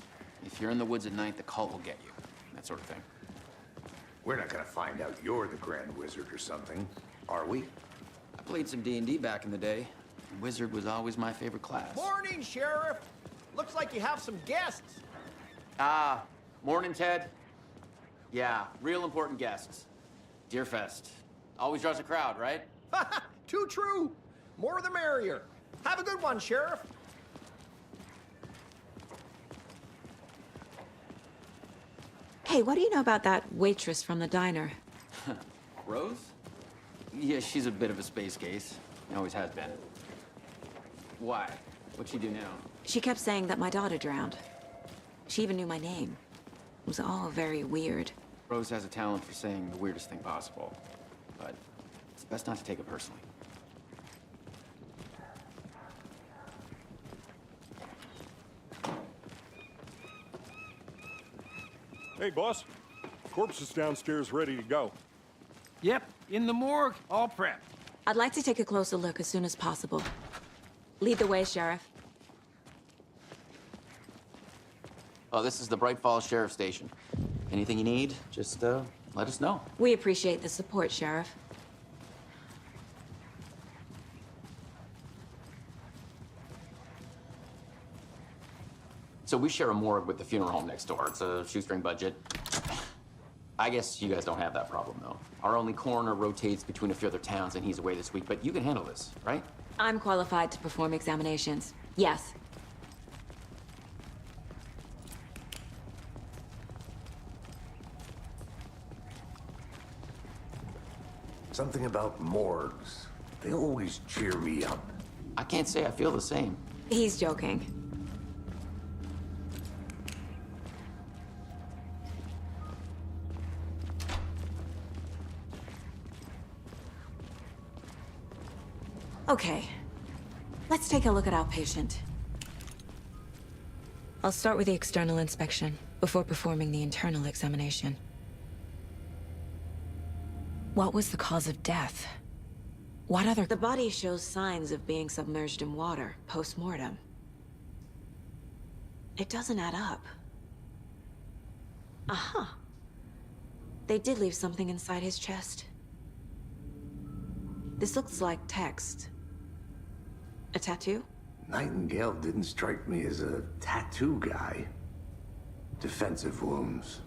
If you're in the woods at night, the cult will get you. That sort of thing. We're not gonna find out you're the Grand Wizard or something, are we? I played some D&D back in the day. Wizard was always my favorite class. Morning, Sheriff. Looks like you have some guests. Ah, morning, Ted. Yeah, real important guests. Deerfest. Always draws a crowd, right? Too true. More the merrier. Have a good one, Sheriff. Hey, what do you know about that waitress from the diner? Rose? Yeah, she's a bit of a space case. Always has been. Why? What'd she do now? She kept saying that my daughter drowned. She even knew my name. It was all very weird. Rose has a talent for saying the weirdest thing possible. But it's best not to take it personally. Hey, boss. Corpse is downstairs ready to go. Yep, in the morgue, all prepped. I'd like to take a closer look as soon as possible. Lead the way, Sheriff. Oh, this is the Bright Falls Sheriff Station. Anything you need, just let us know. We appreciate the support, Sheriff. So we share a morgue with the funeral home next door. It's a shoestring budget. I guess you guys don't have that problem, though. Our only coroner rotates between a few other towns, and he's away this week, but you can handle this, right? I'm qualified to perform examinations. Yes. Something about morgues. They always cheer me up. I can't say I feel the same. He's joking. Okay, let's take a look at our patient. I'll start with the external inspection before performing the internal examination. What was the cause of death? What other— The body shows signs of being submerged in water post-mortem. It doesn't add up. Uh-huh. They did leave something inside his chest. This looks like text. A tattoo? Nightingale didn't strike me as a tattoo guy. Defensive wounds.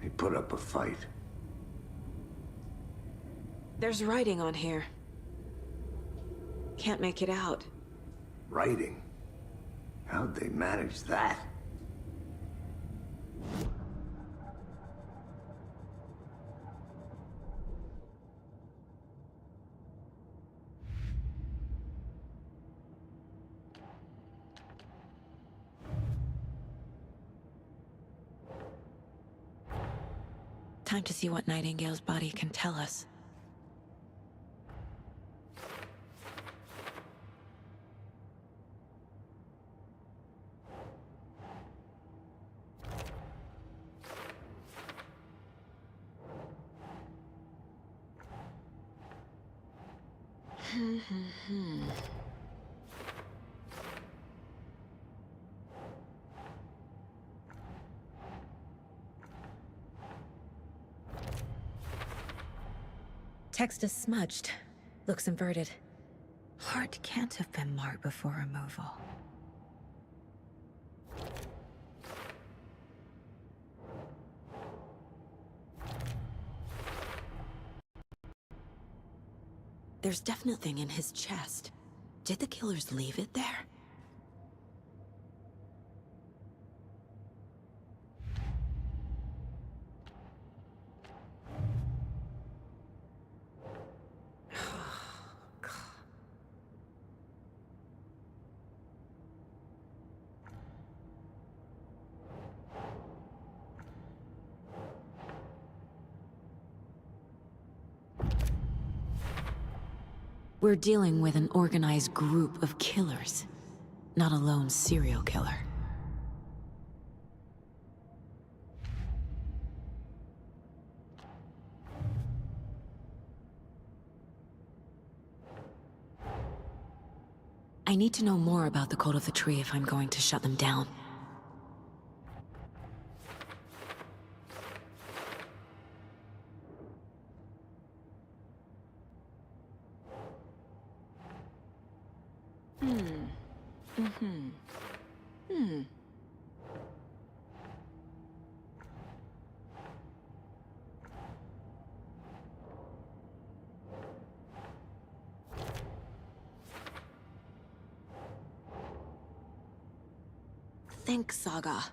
He put up a fight. There's writing on here. Can't make it out. Writing? How'd they manage that? Time to see what Nightingale's body can tell us. Text is smudged. Looks inverted. Heart can't have been marked before removal. There's definitely nothing in his chest. Did the killers leave it there? We're dealing with an organized group of killers, not a lone serial killer. I need to know more about the Cult of the Tree if I'm going to shut them down. Think, Saga.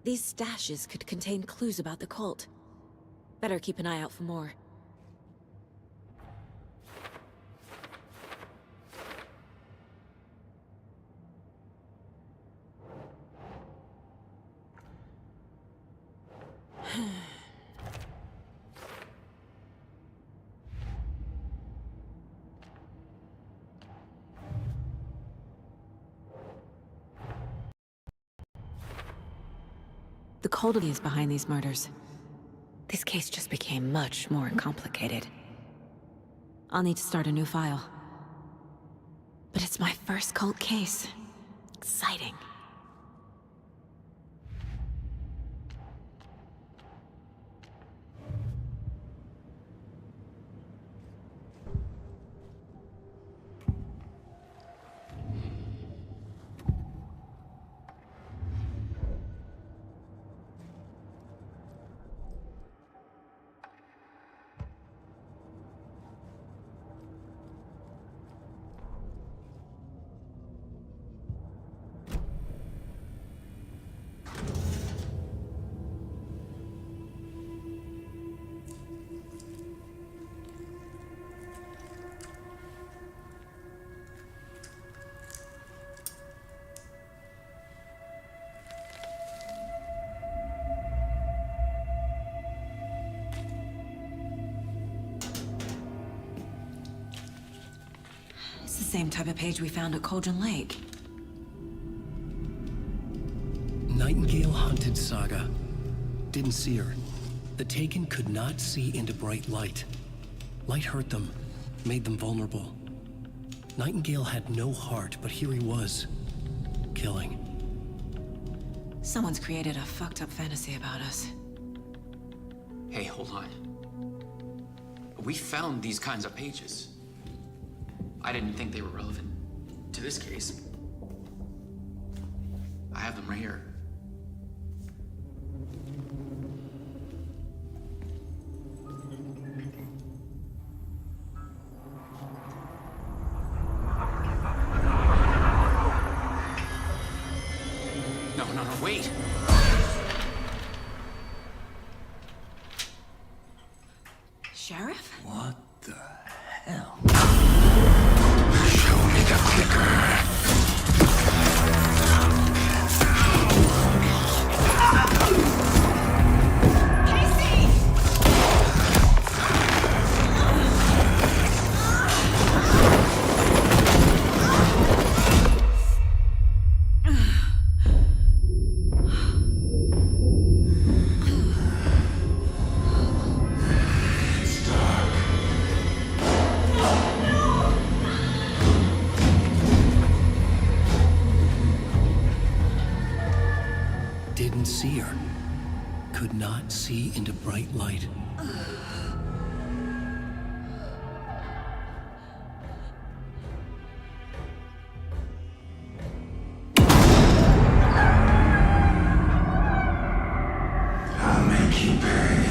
These stashes could contain clues about the cult. Better keep an eye out for more. The cult is behind these murders. This case just became much more complicated. I'll need to start a new file. But it's my first cult case. Exciting. It's the same type of page we found at Cauldron Lake. Nightingale hunted Saga. Didn't see her. The Taken could not see into bright light. Light hurt them, made them vulnerable. Nightingale had no heart, but here he was, killing. Someone's created a fucked up fantasy about us. Hey, hold on. We found these kinds of pages. I didn't think they were relevant to this case. I have them right here. No, wait! Sheriff? What the hell? Show me the clicker. Didn't see her. Could not see into bright light. I'll make you pay.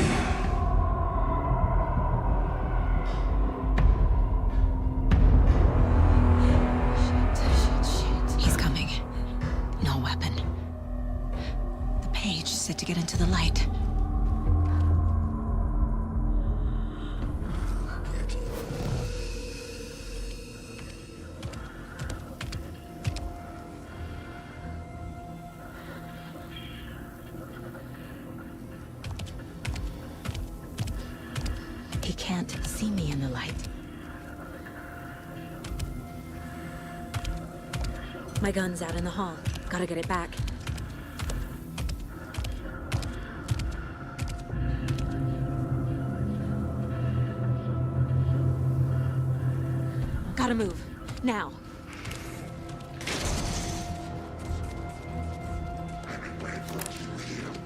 He's coming. No weapon. The page said to get into the light. He can't see me in the light. My gun's out in the hall. Gotta get it back. Gotta move. Now.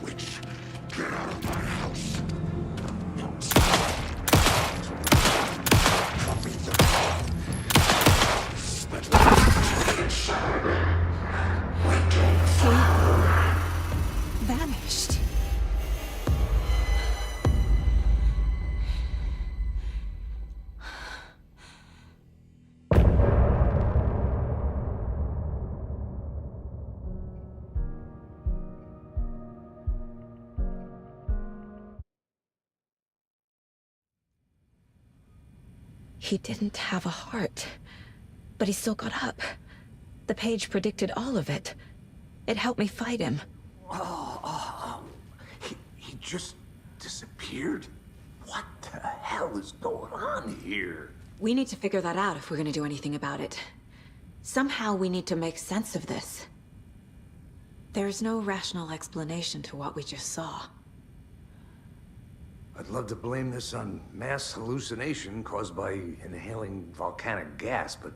Witch, get out of my house. Vanished. He didn't have a heart, but he still got up. The page predicted all of it. It helped me fight him. He just disappeared? What the hell is going on here? We need to figure that out if we're gonna do anything about it. Somehow we need to make sense of this. There's no rational explanation to what we just saw. I'd love to blame this on mass hallucination caused by inhaling volcanic gas, but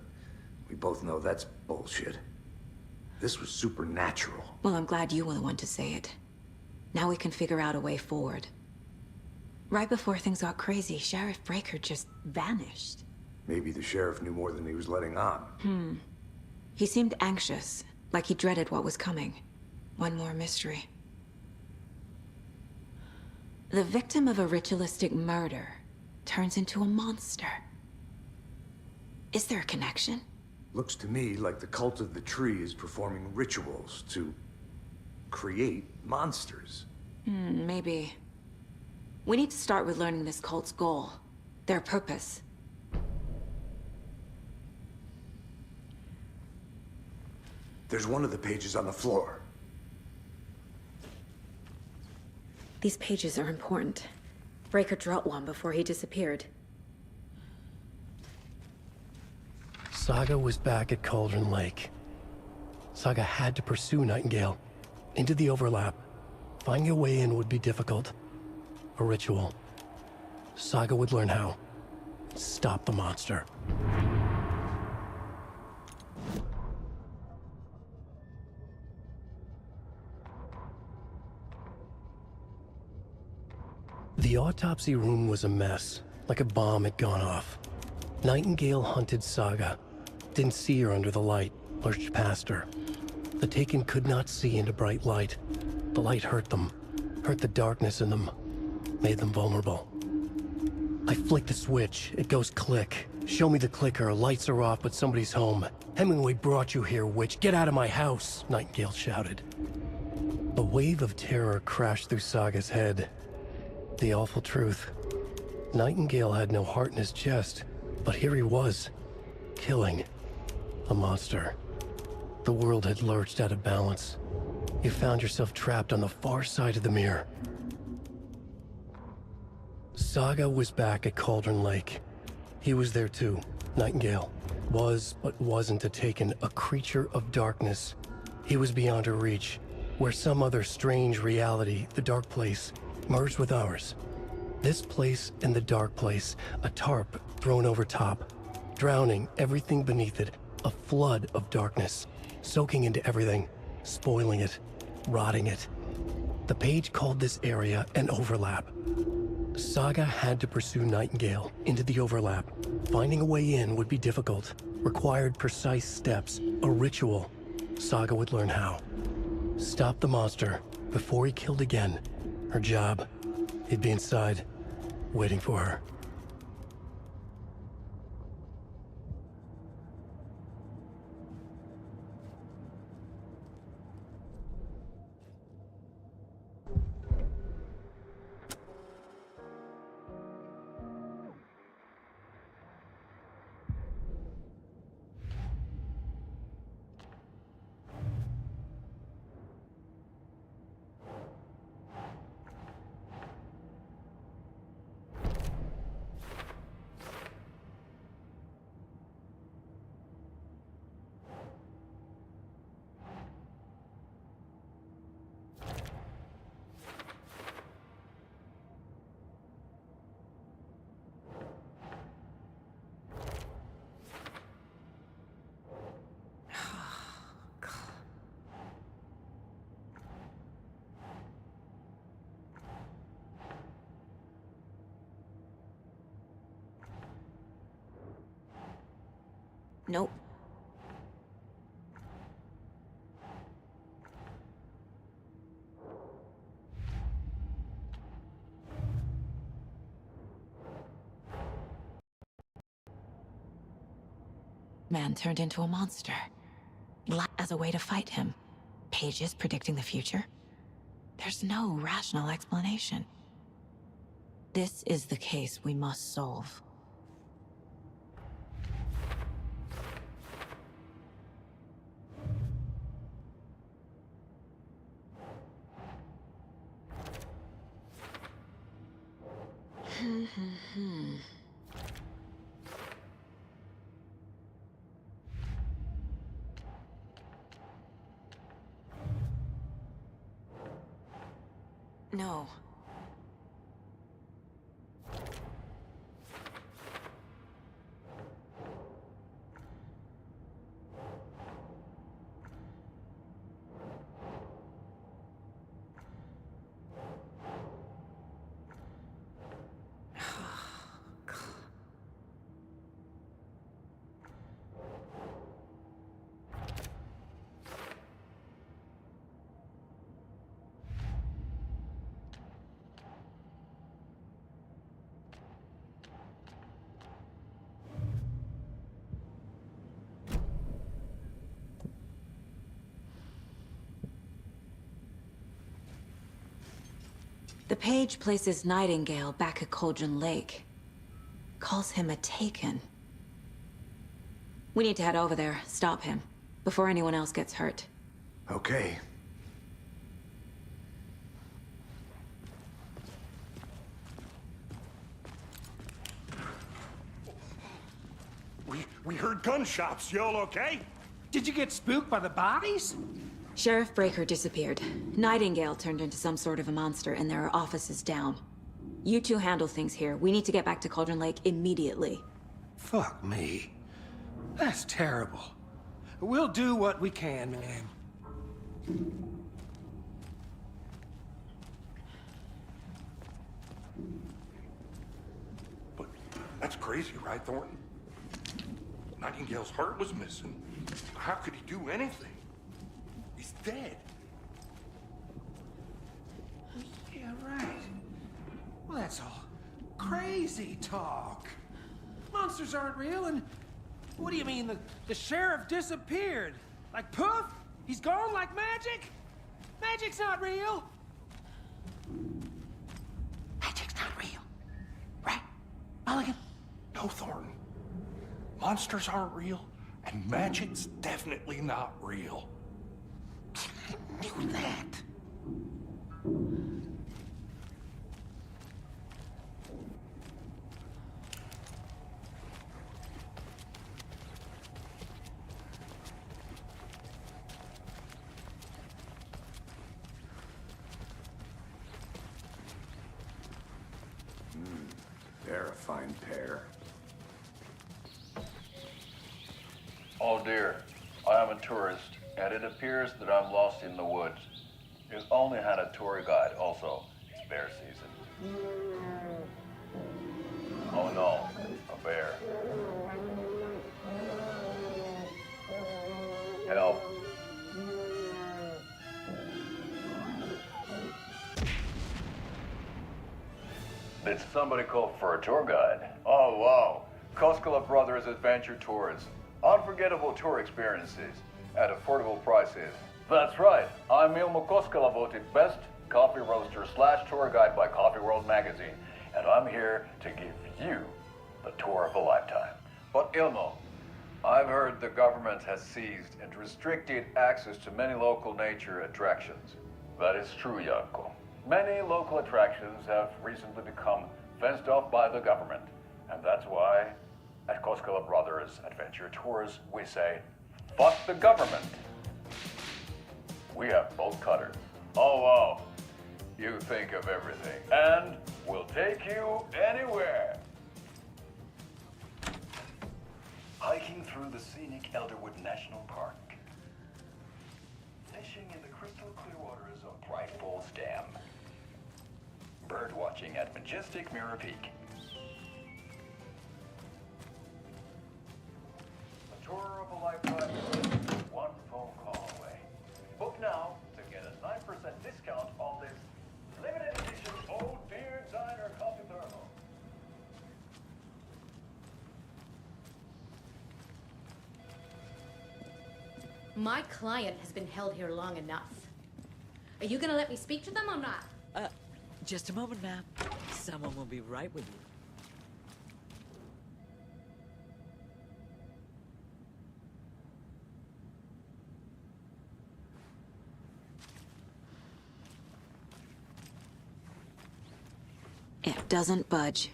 we both know that's bullshit. This was supernatural. Well, I'm glad you were the one to say it. Now we can figure out a way forward. Right before things got crazy, Sheriff Breaker just vanished. Maybe the sheriff knew more than he was letting on. He seemed anxious, like he dreaded what was coming. One more mystery. The victim of a ritualistic murder turns into a monster. Is there a connection? Looks to me like the cult of the tree is performing rituals to create monsters. Maybe. We need to start with learning this cult's goal, their purpose. There's one of the pages on the floor. These pages are important. Breaker dropped one before he disappeared. Saga was back at Cauldron Lake. Saga had to pursue Nightingale. into the overlap. Finding a way in would be difficult. A ritual. Saga would learn how. Stop the monster. The autopsy room was a mess, like a bomb had gone off. Nightingale hunted Saga. Didn't see her under the light, lurched past her. The Taken could not see into bright light. The light hurt them, hurt the darkness in them, made them vulnerable. I flick the switch, it goes click. Show me the clicker, lights are off, but somebody's home. Hemingway brought you here, witch. Get out of my house, Nightingale shouted. A wave of terror crashed through Saga's head. The awful truth. Nightingale had no heart in his chest, but here he was, killing a monster. The world had lurched out of balance. You found yourself trapped on the far side of the mirror. Saga was back at Cauldron Lake. He was there too, Nightingale. Was, but wasn't a Taken, a creature of darkness. He was beyond her reach, where some other strange reality, the Dark Place, merged with ours. This place and the Dark Place, a tarp thrown over top, drowning everything beneath it, a flood of darkness, soaking into everything, spoiling it, rotting it. The page called this area an overlap. Saga had to pursue Nightingale into the overlap. Finding a way in would be difficult, required precise steps, a ritual. Saga would learn how. Stop the monster before he killed again. Her job. He'd be inside, waiting for her. Nope. Man turned into a monster. As a way to fight him. Pages predicting the future? There's no rational explanation. This is the case we must solve. No. The page places Nightingale back at Cauldron Lake. Calls him a Taken. We need to head over there, stop him, before anyone else gets hurt. Okay. We heard gunshots. Y'all okay? Did you get spooked by the bodies? Sheriff Breaker disappeared. Nightingale turned into some sort of a monster, and there are offices down. You two handle things here. We need to get back to Cauldron Lake immediately. Fuck me. That's terrible. We'll do what we can, man. But that's crazy, right, Thornton? Nightingale's heart was missing. How could he do anything? He's dead. Yeah, right. Well, that's all crazy talk. Monsters aren't real, and what do you mean the sheriff disappeared? Like poof? He's gone like magic? Magic's not real. Magic's not real. Right, Mulligan? No, Thornton. Monsters aren't real, and magic's definitely not real. I knew that. They're a fine pair. Oh dear, I am a tourist, and it appears that I'm lost in the woods. You only had a tour guide, also. It's bear season. Oh no, a bear. Help. Did somebody call for a tour guide? Oh wow, Koskela Brothers Adventure Tours. Unforgettable tour experiences at affordable prices. That's right, I'm Ilmo Koskela, voted best coffee roaster / tour guide by Coffee World magazine, and I'm here to give you the tour of a lifetime. But Ilmo, I've heard the government has seized and restricted access to many local nature attractions. That is true, Janko. Many local attractions have recently become fenced off by the government, and that's why at Koskela Brothers Adventure Tours, we say, fuck the government. We have bolt cutters. Oh, wow. You think of everything. And we'll take you anywhere. Hiking through the scenic Elderwood National Park. Fishing in the crystal clear waters of Bright Falls Dam. Bird watching at majestic Mirror Peak. A tour of a lifetime is one phone call away. Book now to get a 9% discount on this limited edition Oh Dear Diner Coffee Thermal. My client has been held here long enough. Are you gonna let me speak to them or not? Just a moment, ma'am. Someone will be right with you. It doesn't budge.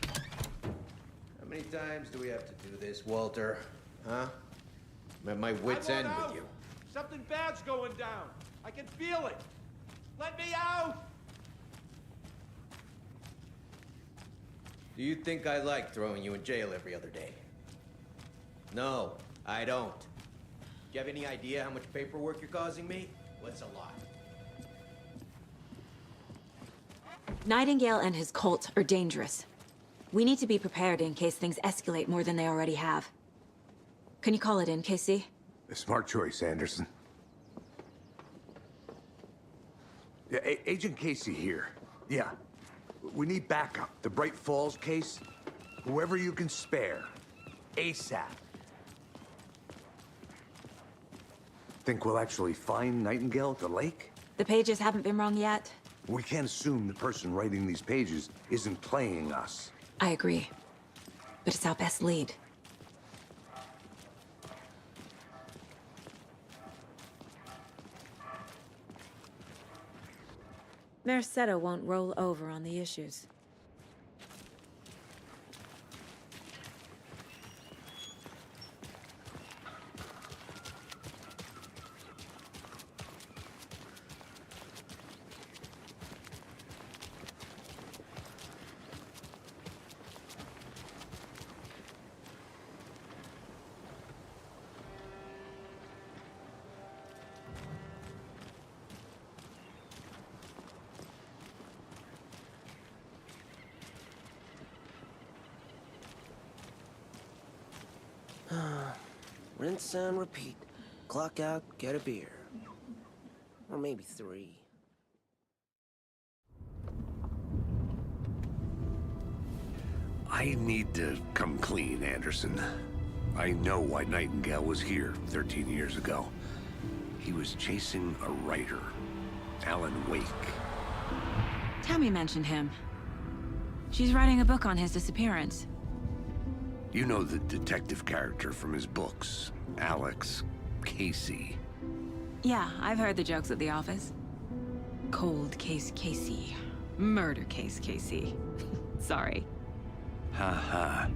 How many times do we have to do this, Walter? Huh? I'm at my wit's end with you. Something bad's going down. I can feel it. Let me out! Do you think I like throwing you in jail every other day? No, I don't. Do you have any idea how much paperwork you're causing me? What's a lot? Nightingale and his cult are dangerous. We need to be prepared in case things escalate more than they already have. Can you call it in, KC? A smart choice, Anderson. Yeah, Agent Casey here. Yeah. We need backup. The Bright Falls case. Whoever you can spare. ASAP. Think we'll actually find Nightingale at the lake? The pages haven't been wrong yet. We can't assume the person writing these pages isn't playing us. I agree. But it's our best lead. Merced won't roll over on the issues. Rinse and repeat. Clock out, get a beer. Or maybe 3. I need to come clean, Anderson. I know why Nightingale was here 13 years ago. He was chasing a writer, Alan Wake. Tammy mentioned him. She's writing a book on his disappearance. You know the detective character from his books, Alex Casey. Yeah, I've heard the jokes at the office. Cold case Casey. Murder case Casey. Sorry. Haha.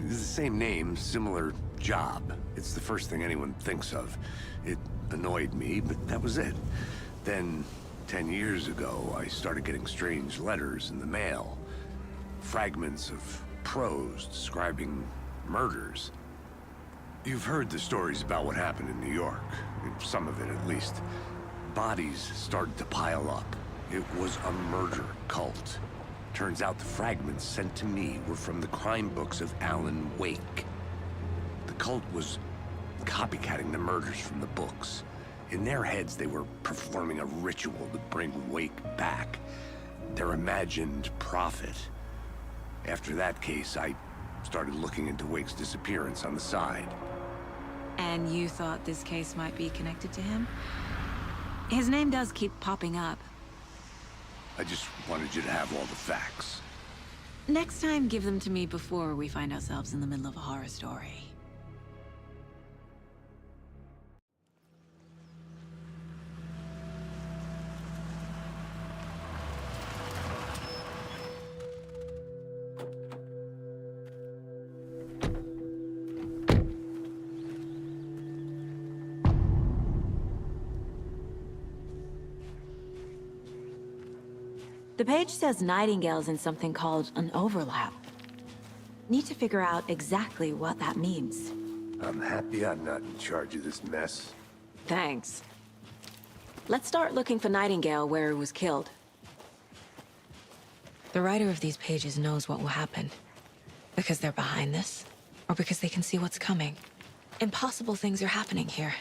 It's the same name, similar job. It's the first thing anyone thinks of. It annoyed me, but that was it. Then, 10 years ago, I started getting strange letters in the mail. Fragments of prose describing murders. You've heard the stories about what happened in New York. Some of it, at least. Bodies started to pile up. It was a murder cult. Turns out the fragments sent to me were from the crime books of Alan Wake. The cult was copycatting the murders from the books. In their heads, they were performing a ritual to bring Wake back. Their imagined prophet. After that case, I started looking into Wake's disappearance on the side. And you thought this case might be connected to him? His name does keep popping up. I just wanted you to have all the facts. Next time, give them to me before we find ourselves in the middle of a horror story. The page says Nightingale's in something called an overlap. Need to figure out exactly what that means. I'm happy I'm not in charge of this mess. Thanks. Let's start looking for Nightingale where he was killed. The writer of these pages knows what will happen. Because they're behind this, or because they can see what's coming. Impossible things are happening here.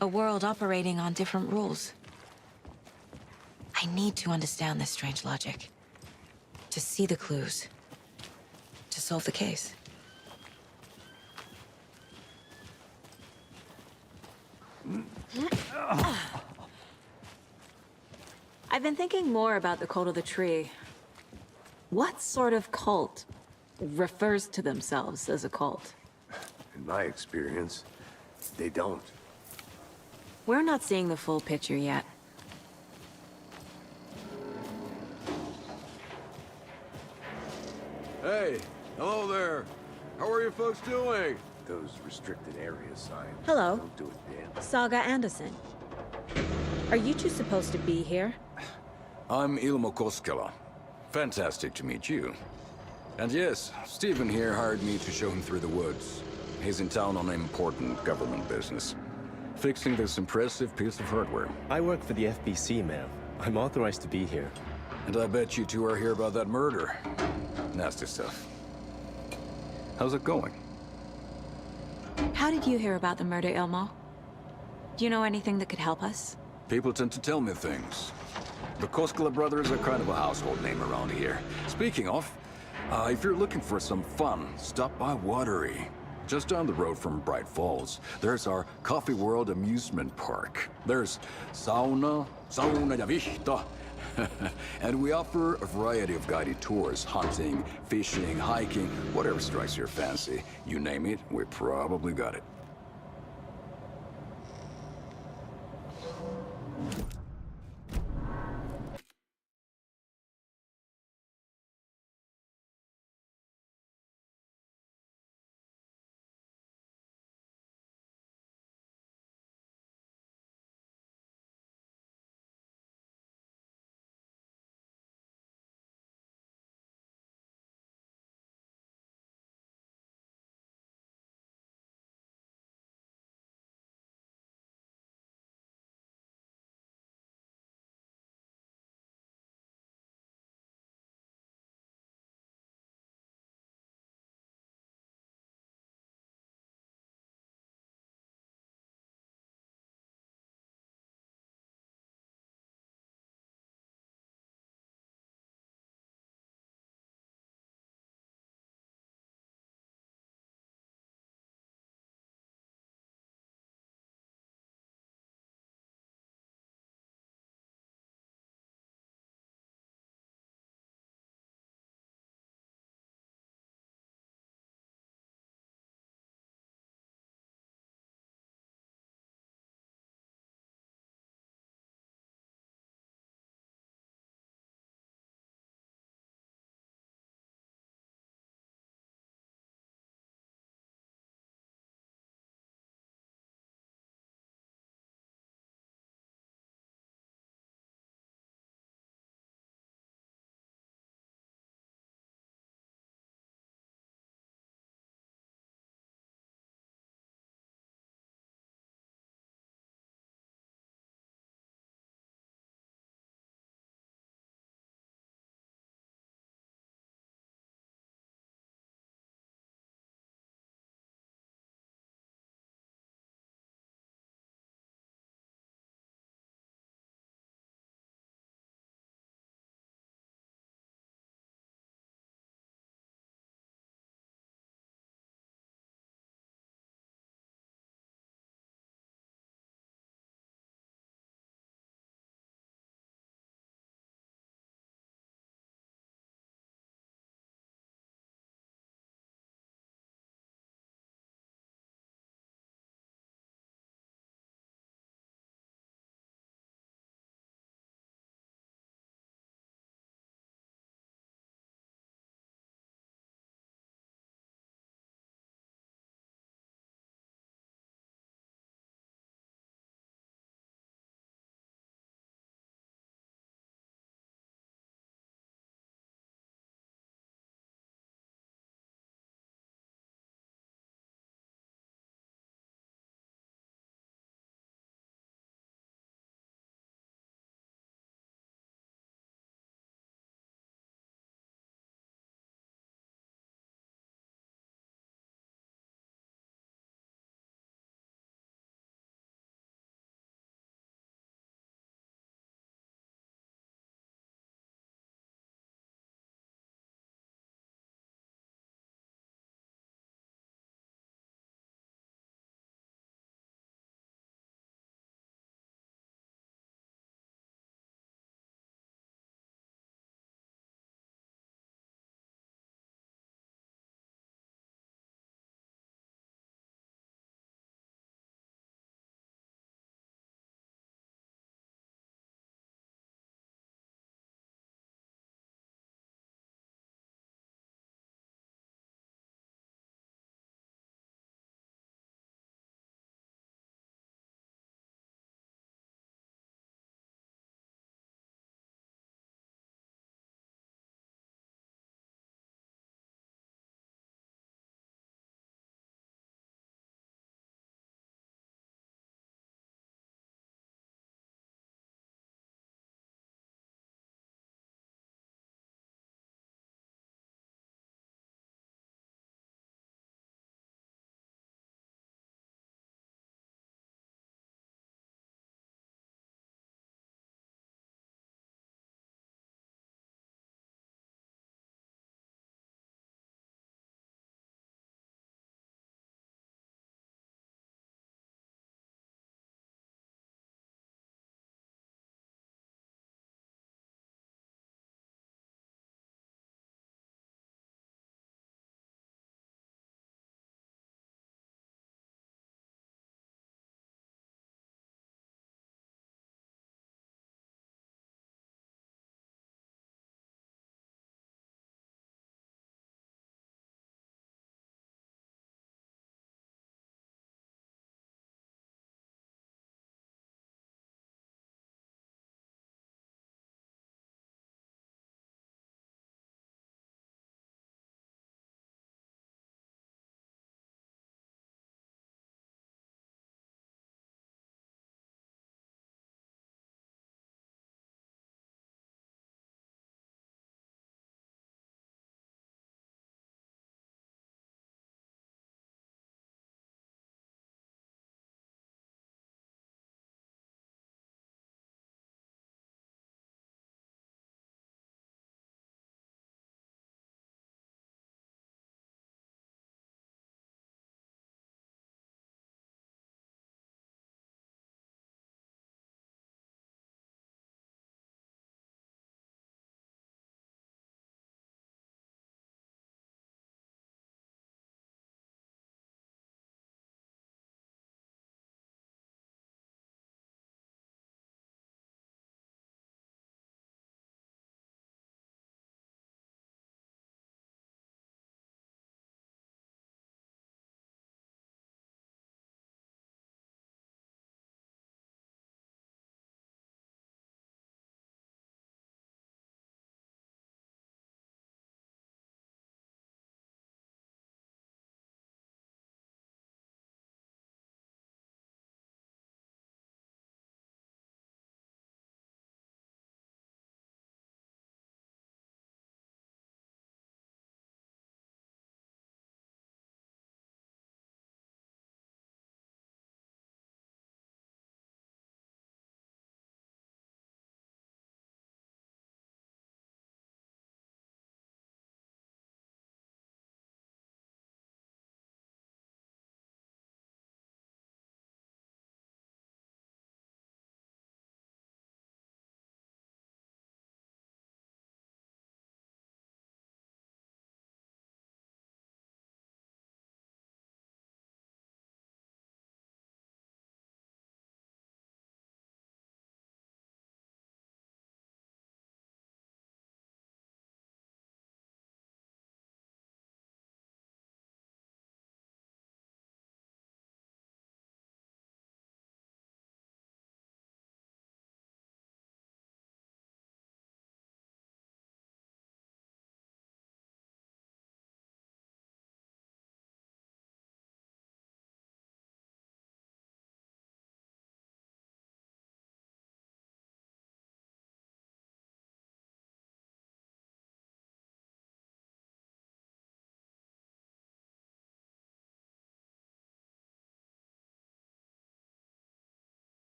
A world operating on different rules. I need to understand this strange logic. To see the clues. To solve the case. I've been thinking more about the Cult of the Tree. What sort of cult refers to themselves as a cult? In my experience, they don't. We're not seeing the full picture yet. Hey, hello there. How are you folks doing? Those restricted area signs. Hello. Don't do it, Dan. Saga Anderson. Are you two supposed to be here? I'm Ilmo Koskela. Fantastic to meet you. And yes, Stephen here hired me to show him through the woods. He's in town on important government business. Fixing this impressive piece of hardware. I work for the FBC, ma'am. I'm authorized to be here. And I bet you two are here about that murder. Nasty stuff. How's it going? How did you hear about the murder, Ilmo? Do you know anything that could help us? People tend to tell me things. The Koskela brothers are kind of a household name around here. Speaking of, if you're looking for some fun, stop by Watery. Just down the road from Bright Falls, there's our Coffee World amusement park. There's sauna ja vihta. And we offer a variety of guided tours, hunting, fishing, hiking, whatever strikes your fancy. You name it, we probably got it.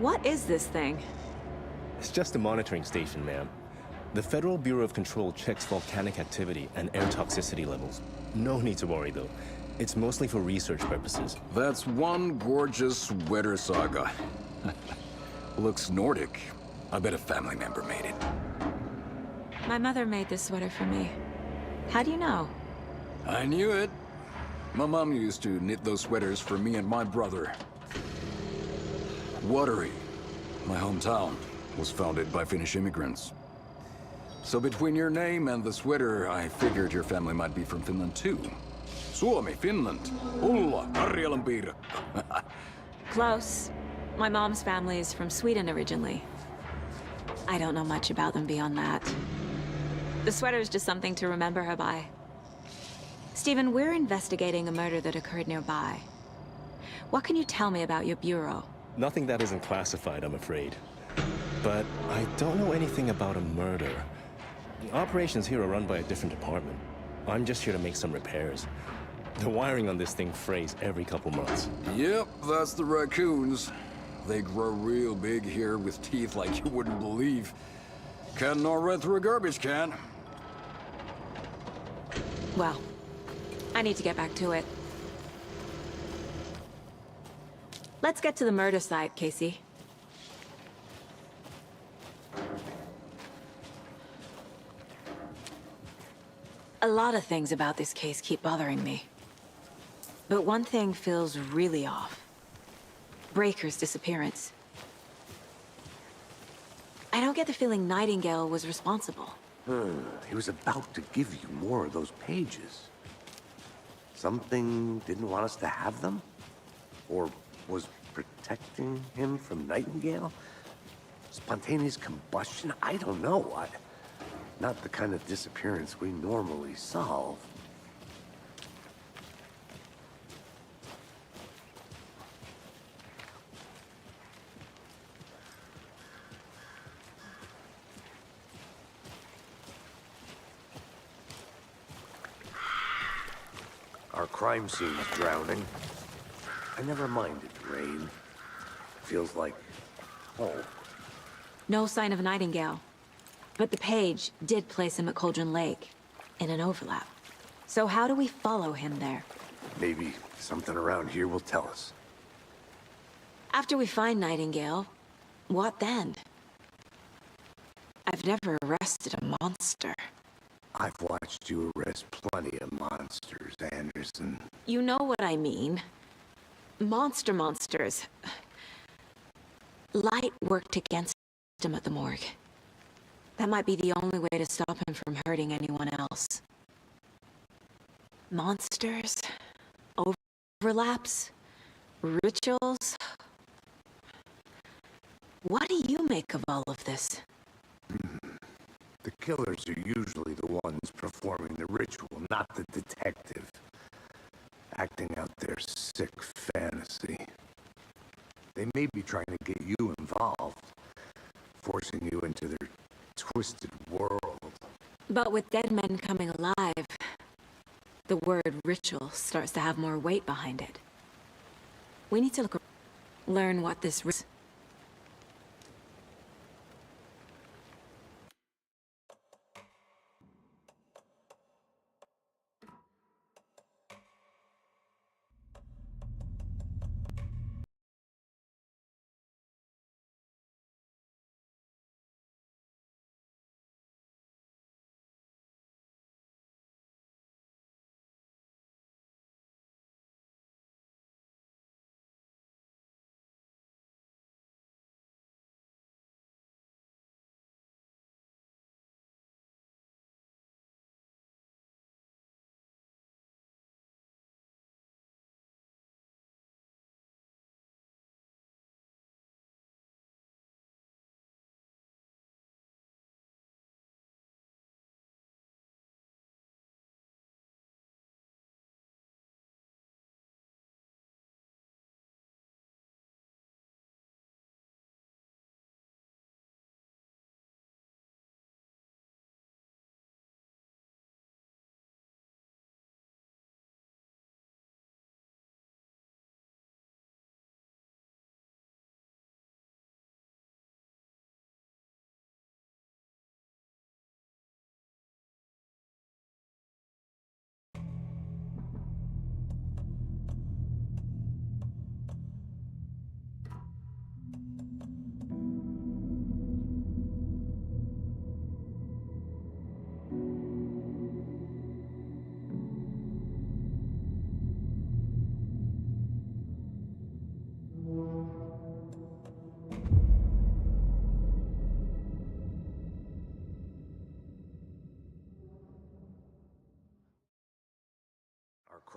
What is this thing? It's just a monitoring station, ma'am. The Federal Bureau of Control checks volcanic activity and air toxicity levels. No need to worry, though. It's mostly for research purposes. That's one gorgeous sweater saga. Looks Nordic. I bet a family member made it. My mother made this sweater for me. How do you know? I knew it. My mom used to knit those sweaters for me and my brother. Watery, my hometown, was founded by Finnish immigrants. So between your name and the sweater, I figured your family might be from Finland too. Suomi, Finland. Ulla, Karjalan piirakka. Close. My mom's family is from Sweden originally. I don't know much about them beyond that. The sweater is just something to remember her by. Stephen, we're investigating a murder that occurred nearby. What can you tell me about your bureau? Nothing that isn't classified, I'm afraid. But I don't know anything about a murder. The operations here are run by a different department. I'm just here to make some repairs. The wiring on this thing frays every couple months. Yep, that's the raccoons. They grow real big here with teeth like you wouldn't believe. Can't gnaw right through a garbage can. Well, I need to get back to it. Let's get to the murder site, Casey. A lot of things about this case keep bothering me. But one thing feels really off. Breaker's disappearance. I don't get the feeling Nightingale was responsible. He was about to give you more of those pages. Something didn't want us to have them? Or was protecting him from Nightingale? Spontaneous combustion? I don't know. Not the kind of disappearance we normally solve. Our crime scene's drowning. I never minded rain. Feels like home. No sign of Nightingale. But the page did place him at Cauldron Lake, in an overlap. So how do we follow him there? Maybe something around here will tell us. After we find Nightingale, what then? I've never arrested a monster. I've watched you arrest plenty of monsters, Anderson. You know what I mean. Monsters. Light worked against him at the morgue. That might be the only way to stop him from hurting anyone else. Monsters? Overlaps? Rituals? What do you make of all of this? The killers are usually the ones performing the ritual, not the detective. Acting out their sick fantasy. They may be trying to get you involved, forcing you into their twisted world. But with dead men coming alive, the word ritual starts to have more weight behind it. We need to learn what this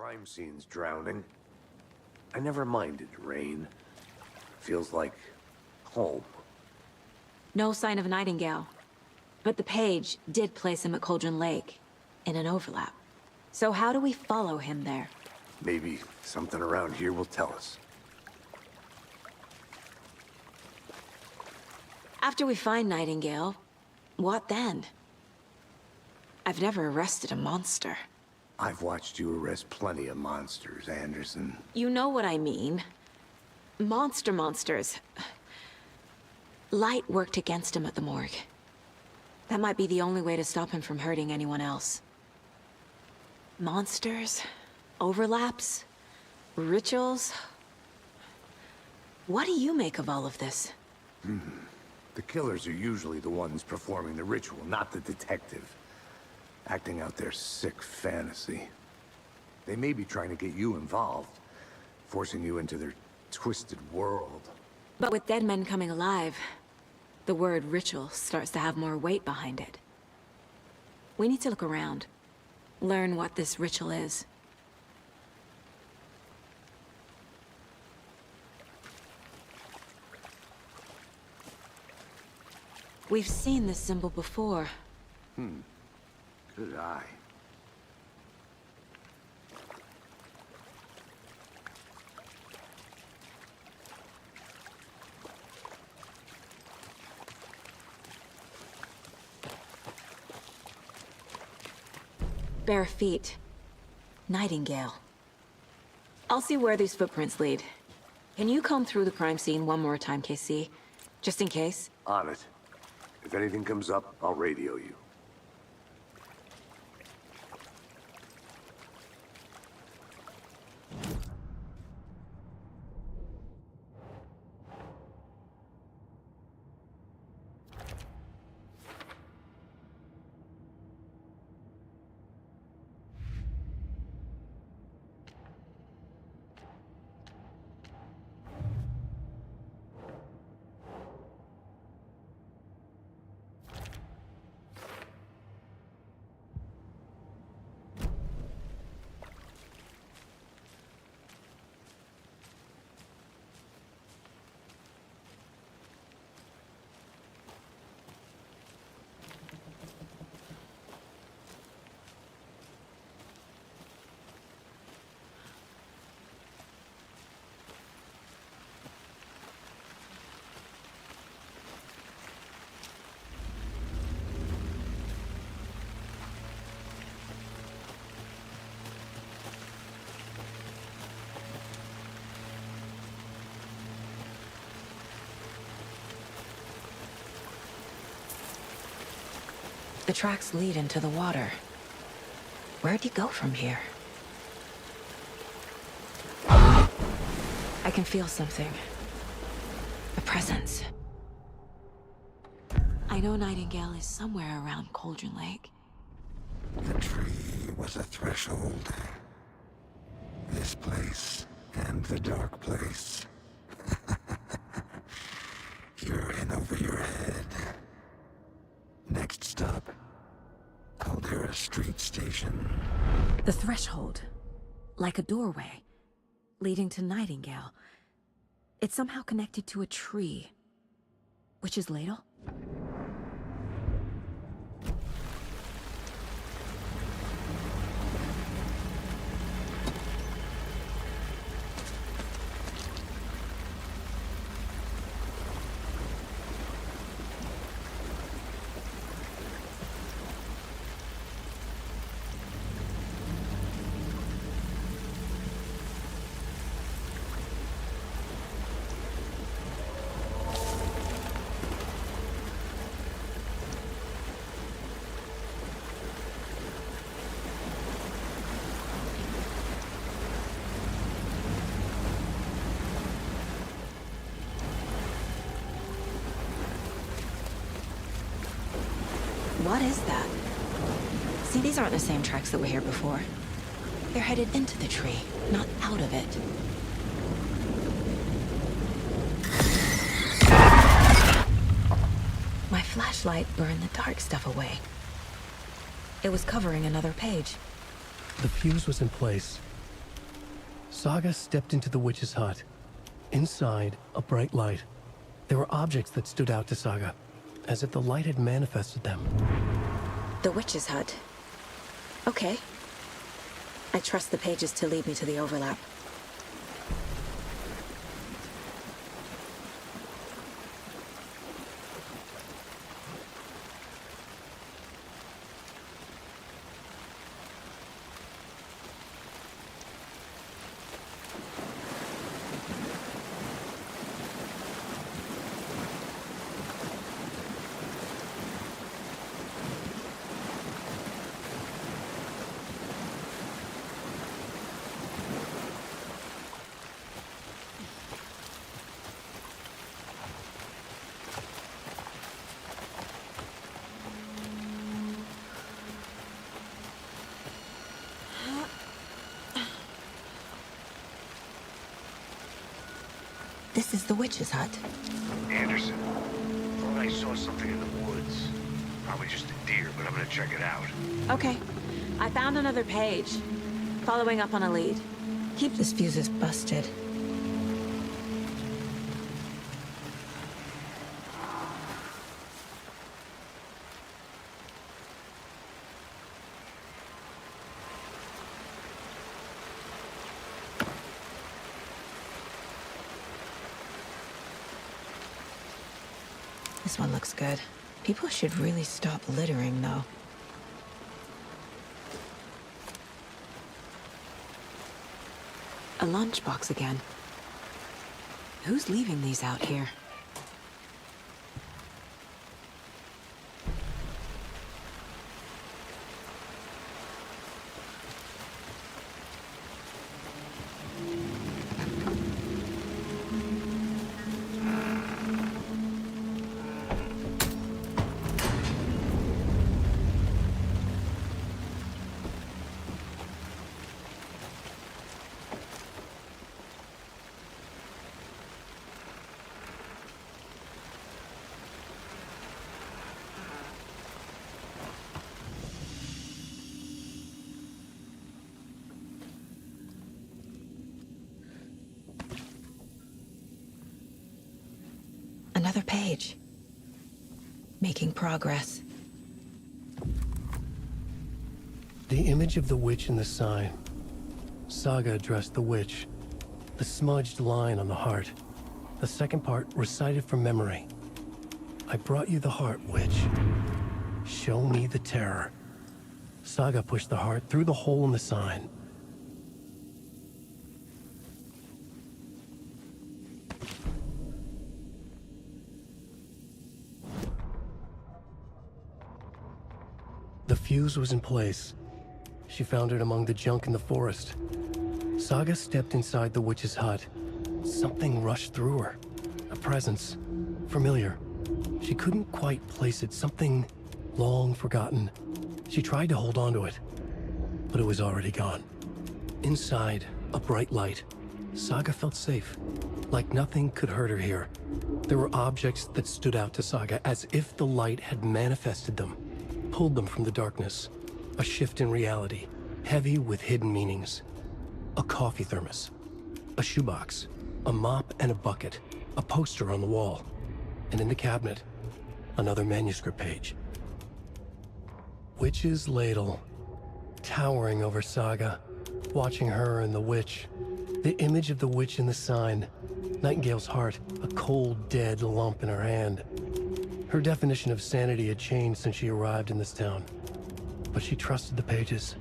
crime scene's drowning. I never minded rain. Feels like home. No sign of Nightingale. But the page did place him at Cauldron Lake, in an overlap. So how do we follow him there? Maybe something around here will tell us. After we find Nightingale, what then? I've never arrested a monster. I've watched you arrest plenty of monsters, Anderson. You know what I mean. Monsters. Light worked against him at the morgue. That might be the only way to stop him from hurting anyone else. Monsters? Overlaps? Rituals? What do you make of all of this? The killers are usually the ones performing the ritual, not the detective. Acting out their sick fantasy. They may be trying to get you involved, forcing you into their twisted world. But with dead men coming alive, the word ritual starts to have more weight behind it. We need to look around, learn what this ritual is. We've seen this symbol before. Good eye. Bare feet. Nightingale. I'll see where these footprints lead. Can you comb through the crime scene one more time, KC? Just in case? On it. If anything comes up, I'll radio you. The tracks lead into the water. Where'd you go from here? I can feel something. A presence. I know Nightingale is somewhere around Cauldron Lake. The tree was a threshold. This place and the dark place. You're in over your head. Next stop, Caldera Street Station. The threshold. Like a doorway. Leading to Nightingale. It's somehow connected to a tree. Witch's Ladle? What is that? See, these aren't the same tracks that were here before. They're headed into the tree, not out of it. My flashlight burned the dark stuff away. It was covering another page. The fuse was in place, Saga stepped into the witch's hut. Inside, a bright light. There were objects that stood out to Saga, as if the light had manifested them. The witch's hut. Okay. I trust the pages to lead me to the overlap. This is the witch's hut. Anderson, thought I saw something in the woods. Probably just a deer, but I'm gonna check it out. Okay. I found another page. Following up on a lead. Keep this fuses busted. This one looks good. People should really stop littering, though. A lunchbox again. Who's leaving these out here? Another page. Making progress. The image of the witch in the sign. Saga addressed the witch. The smudged line on the heart. The second part recited from memory. I brought you the heart, witch. Show me the terror. Saga pushed the heart through the hole in the sign. The fuse was in place. She found it among the junk in the forest. Saga stepped inside the witch's hut. Something rushed through her. A presence. Familiar. She couldn't quite place it. Something long forgotten. She tried to hold on to it, but it was already gone. Inside, a bright light. Saga felt safe. Like nothing could hurt her here. There were objects that stood out to Saga as if the light had manifested them. Pulled them from the darkness. A shift in reality, heavy with hidden meanings. A coffee thermos. A shoebox. A mop and a bucket. A poster on the wall. And in the cabinet, another manuscript page. Witch's ladle. Towering over Saga. Watching her and the witch. The image of the witch in the sign. Nightingale's heart. A cold, dead lump in her hand. Her definition of sanity had changed since she arrived in this town. But she trusted the pages.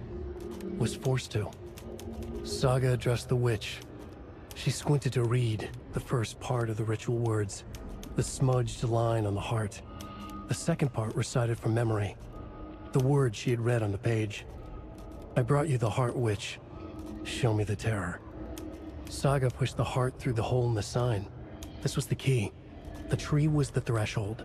Was forced to. Saga addressed the witch. She squinted to read the first part of the ritual words. The smudged line on the heart. The second part recited from memory. The words she had read on the page. I brought you the heart, witch. Show me the terror. Saga pushed the heart through the hole in the sign. This was the key. The tree was the threshold.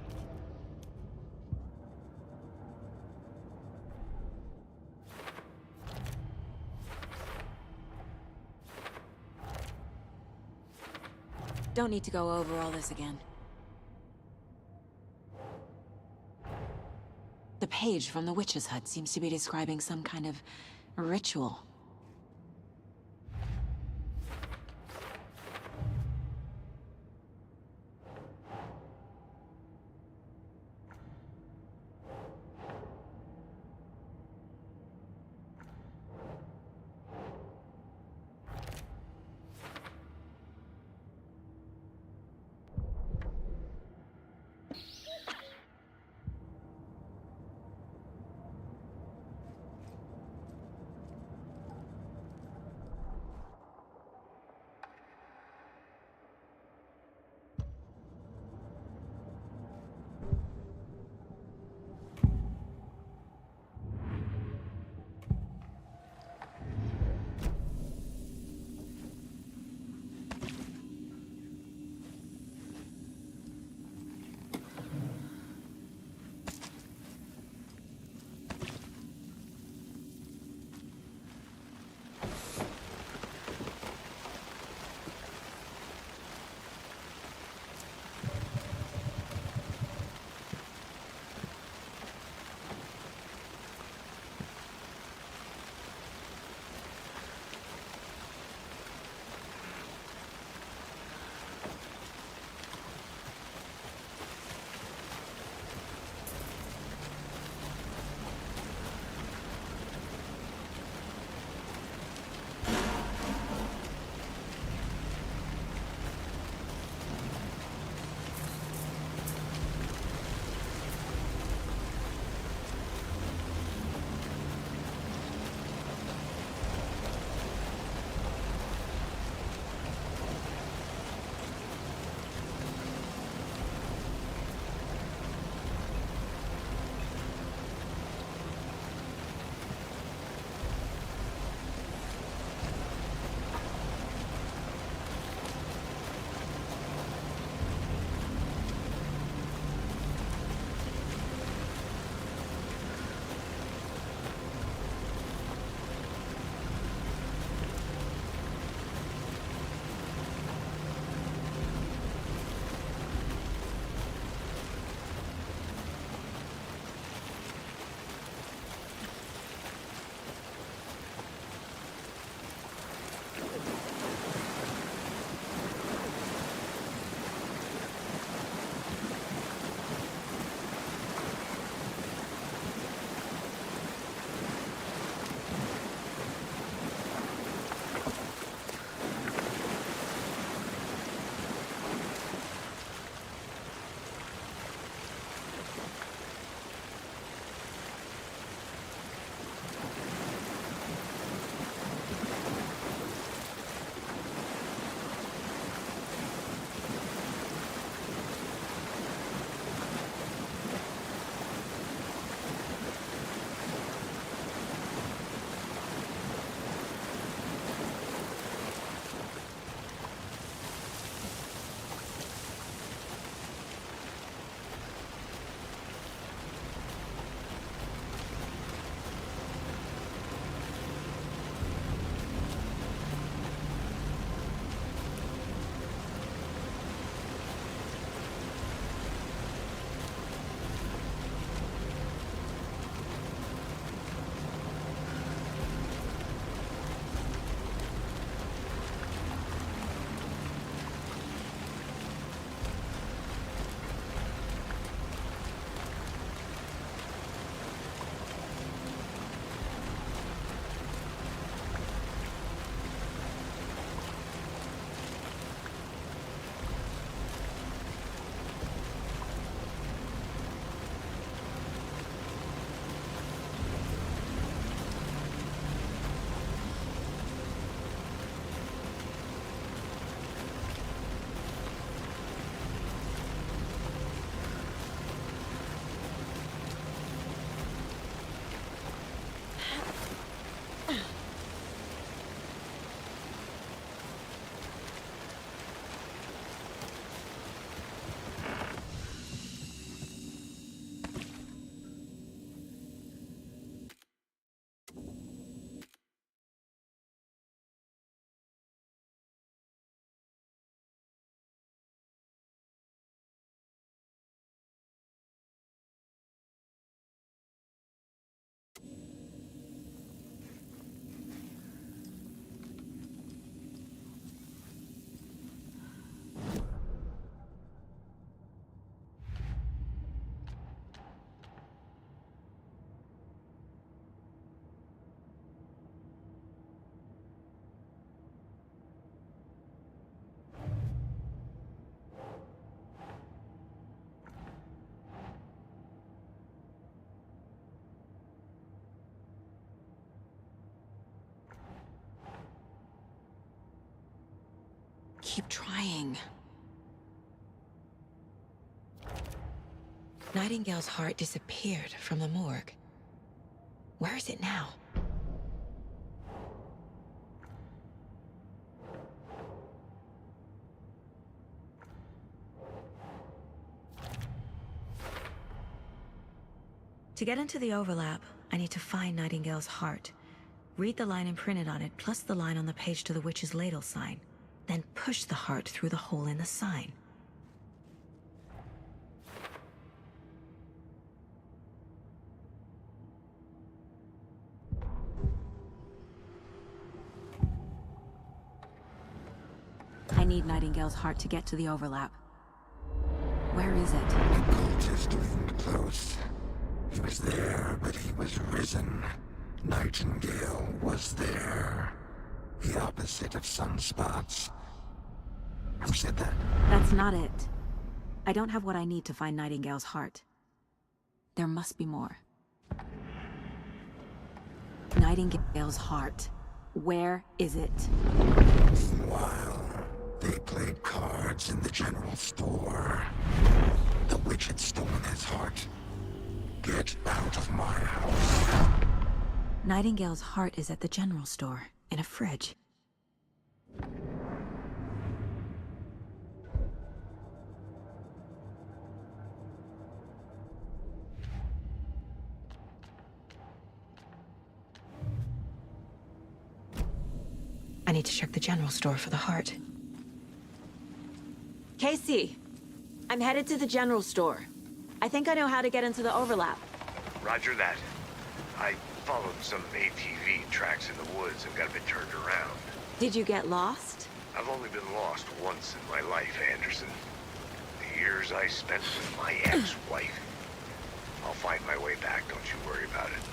Don't need to go over all this again. The page from the witch's hut seems to be describing some kind of ritual. keep trying. Nightingale's heart disappeared from the morgue. Where is it now? To get into the overlap, I need to find Nightingale's heart. Read the line imprinted on it, plus the line on the page to the witch's ladle sign. Then push the heart through the hole in the sign. I need Nightingale's heart to get to the overlap. Where is it? The cultist leaned close. He was there, but he was risen. Nightingale was there. The opposite of sunspots. Who said that? That's not it. I don't have what I need to find Nightingale's heart. There must be more. Nightingale's heart. Where is it? Meanwhile, they played cards in the general store. The witch had stolen his heart. Get out of my house. Nightingale's heart is at the general store, in a fridge. I need to check the general store for the heart. Casey! I'm headed to the general store. I think I know how to get into the overlap. Roger that. I followed some ATV tracks in the woods and got a bit turned around. Did you get lost? I've only been lost once in my life, Anderson. The years I spent with my ex-wife. I'll find my way back, don't you worry about it.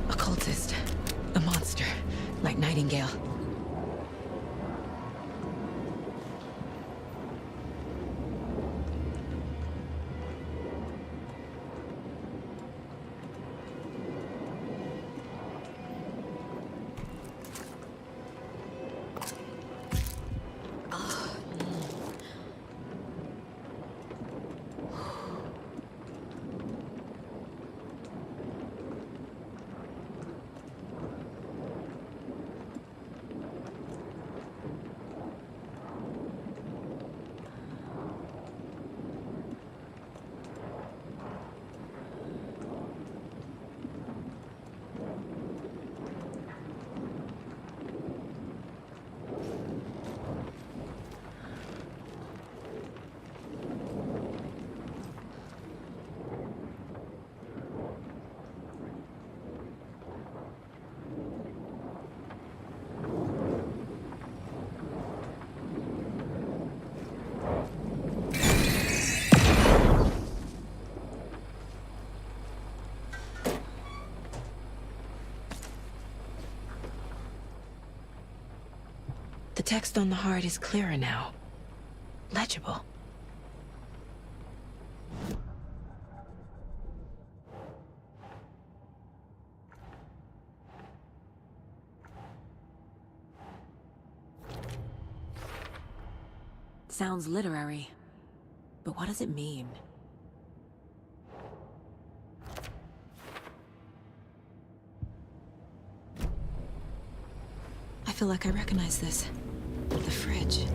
Occultist. A monster. Like Nightingale. The text on the heart is clearer now. Legible. Sounds literary. But what does it mean? I feel like I recognize this. The fridge.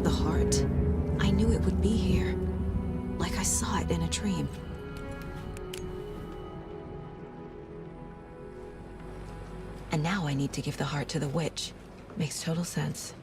The heart. I knew it would be here. Like I saw it in a dream. And now I need to give the heart to the witch. Makes total sense.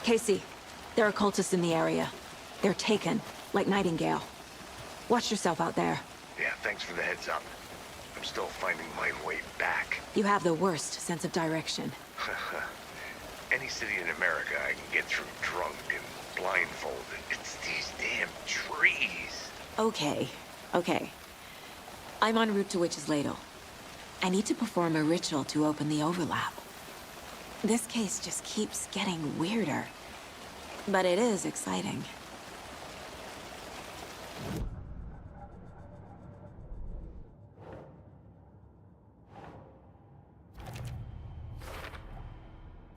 Casey, there are cultists in the area. They're taken, like Nightingale. Watch yourself out there. Yeah, thanks for the heads up. I'm still finding my way back. You have the worst sense of direction. Any city in America I can get through drunk and blindfolded. It's these damn trees. Okay, okay. I'm en route to Witch's Ladle. I need to perform a ritual to open the overlap. This case just keeps getting weirder. But it is exciting.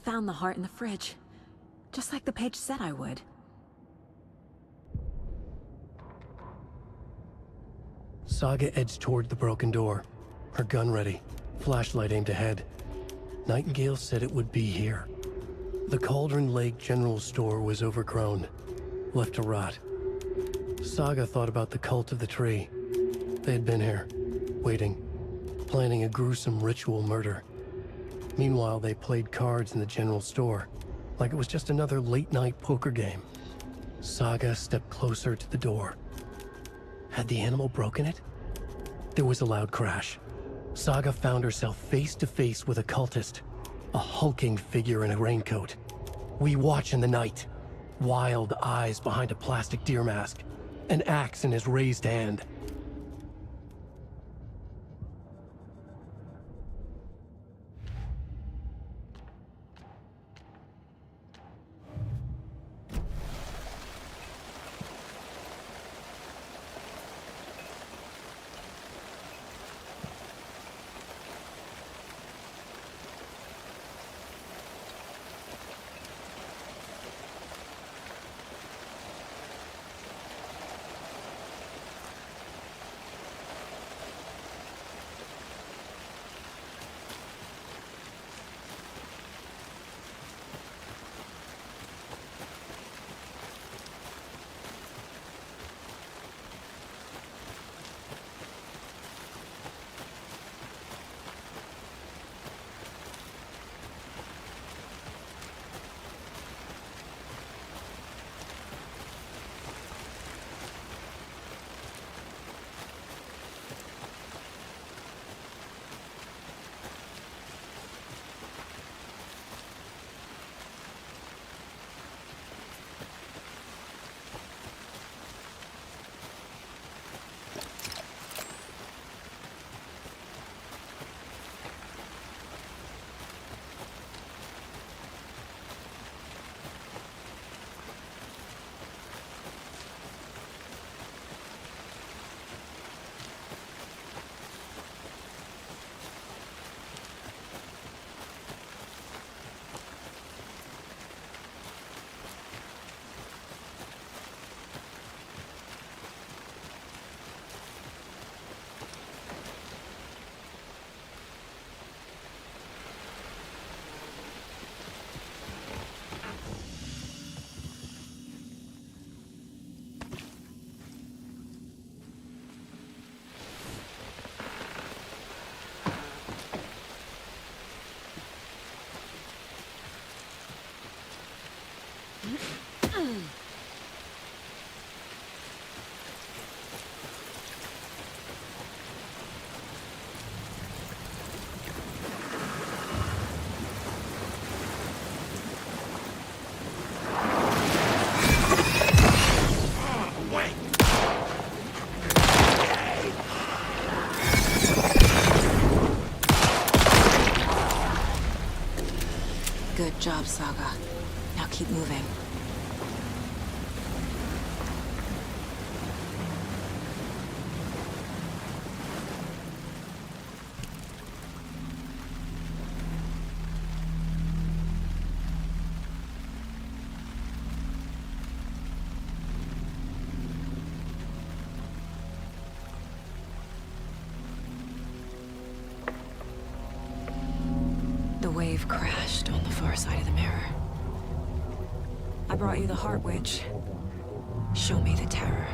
Found the heart in the fridge. Just like the page said I would. Saga edged toward the broken door, her gun ready, flashlight aimed ahead. Nightingale said it would be here. The Cauldron Lake General Store was overgrown, left to rot. Saga thought about the cult of the tree. They had been here, waiting, planning a gruesome ritual murder. Meanwhile, they played cards in the general store, like it was just another late-night poker game. Saga stepped closer to the door. Had the animal broken it? There was a loud crash. Saga found herself face to face with a cultist, a hulking figure in a raincoat. We watch in the night. Wild eyes behind a plastic deer mask, an axe in his raised hand. Good job, Saga. Now keep moving. The wave crashed on the far side of the mirror. I brought you the Heart Witch. Show me the terror.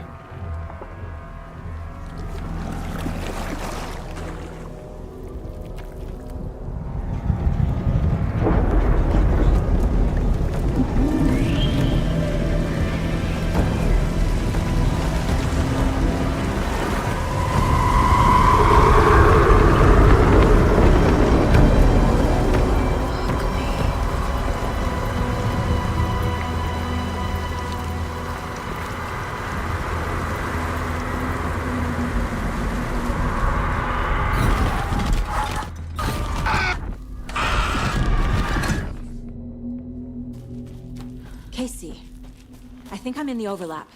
I'm in the overlap.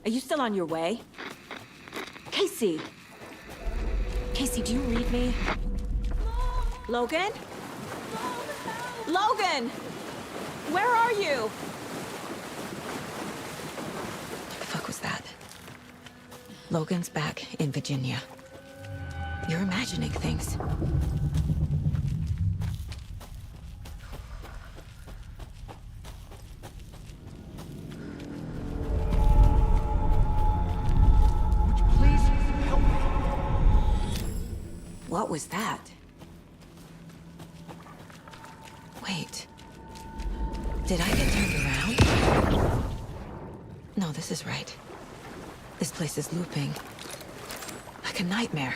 Are you still on your way? Casey! Casey, do you read me? Logan? Logan! Where are you? What the fuck was that? Logan's back in Virginia. You're imagining things. Please help me. What was that? Wait. Did I get turned around? No, this is right. This place is looping. Like a nightmare.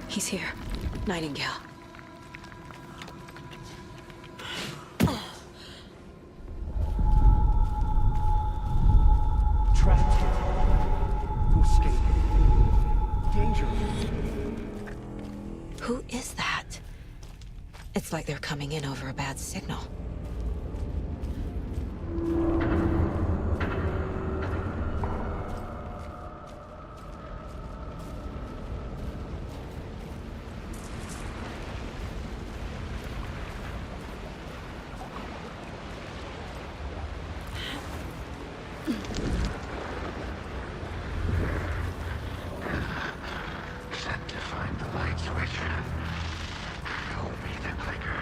He's here. Nightingale. Trapped here. No escape. Danger. Who is that? It's like they're coming in over a bad signal. Sent to find the light switch. Show me the clicker.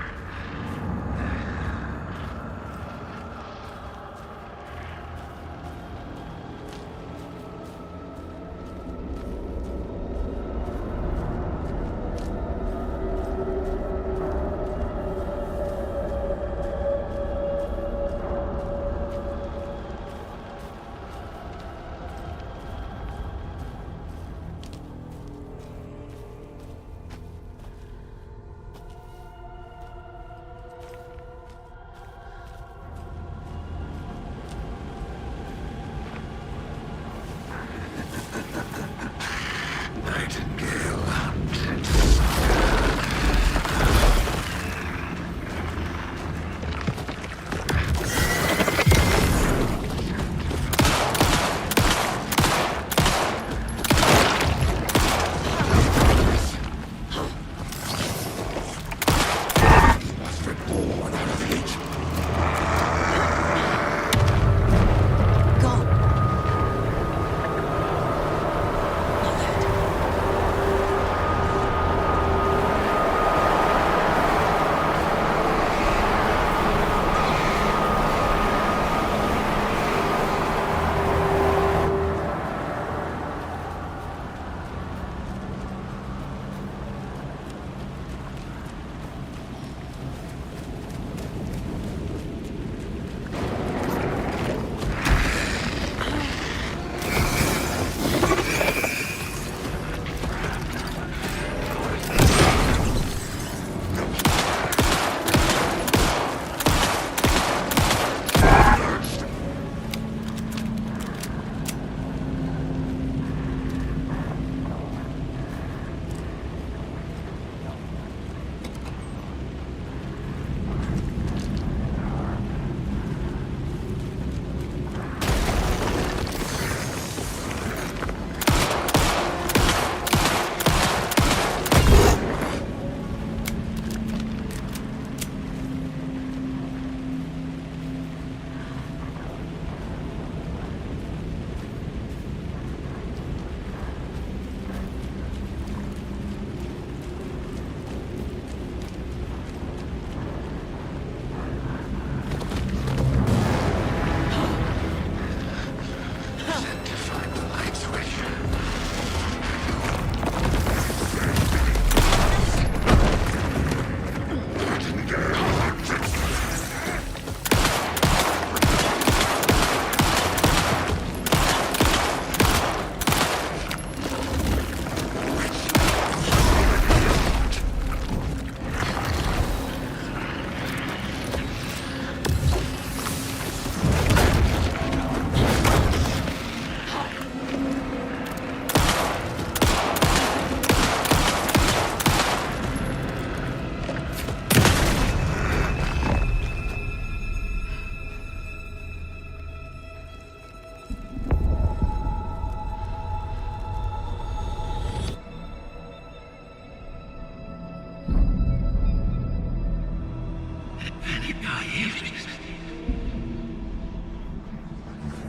I am.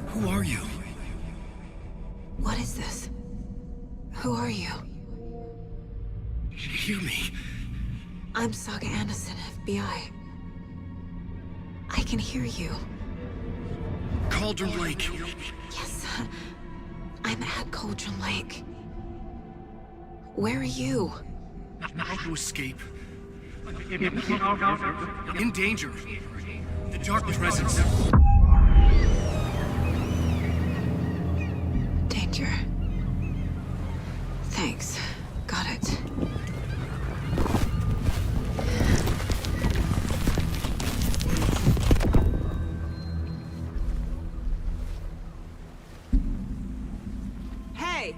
Who are you? What is this? Who are you? Hear me. I'm Saga Anderson, FBI. I can hear you. Cauldron Lake. Yes, I'm at Cauldron Lake. Where are you? How to escape. In danger. The Dark Presence. Danger. Thanks. Got it. Hey!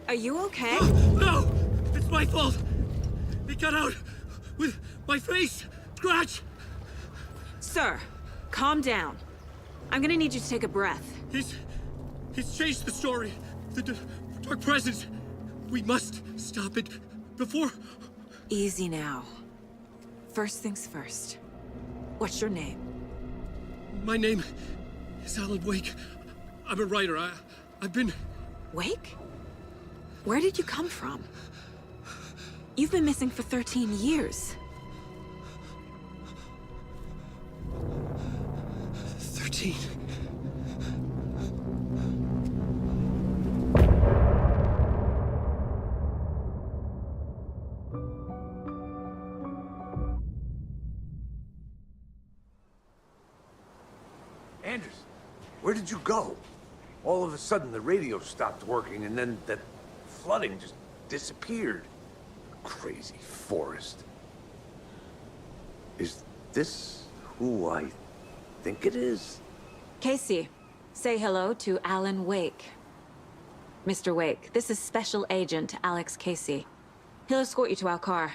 Are you okay? No! It's my fault! He got out with my face scratch! Sir, calm down. I'm gonna need you to take a breath. He's changed the story. The Dark Presence. We must stop it before... Easy now. First things first. What's your name? My name is Alan Wake. I'm a writer. I've been... Wake? Where did you come from? You've been missing for 13 years. 13. Anderson, where did you go? All of a sudden, the radio stopped working, and then that flooding just disappeared. Crazy forest. Is this who I think it is? Casey, say hello to Alan Wake. Mr. Wake, this is Special Agent Alex Casey. He'll escort you to our car.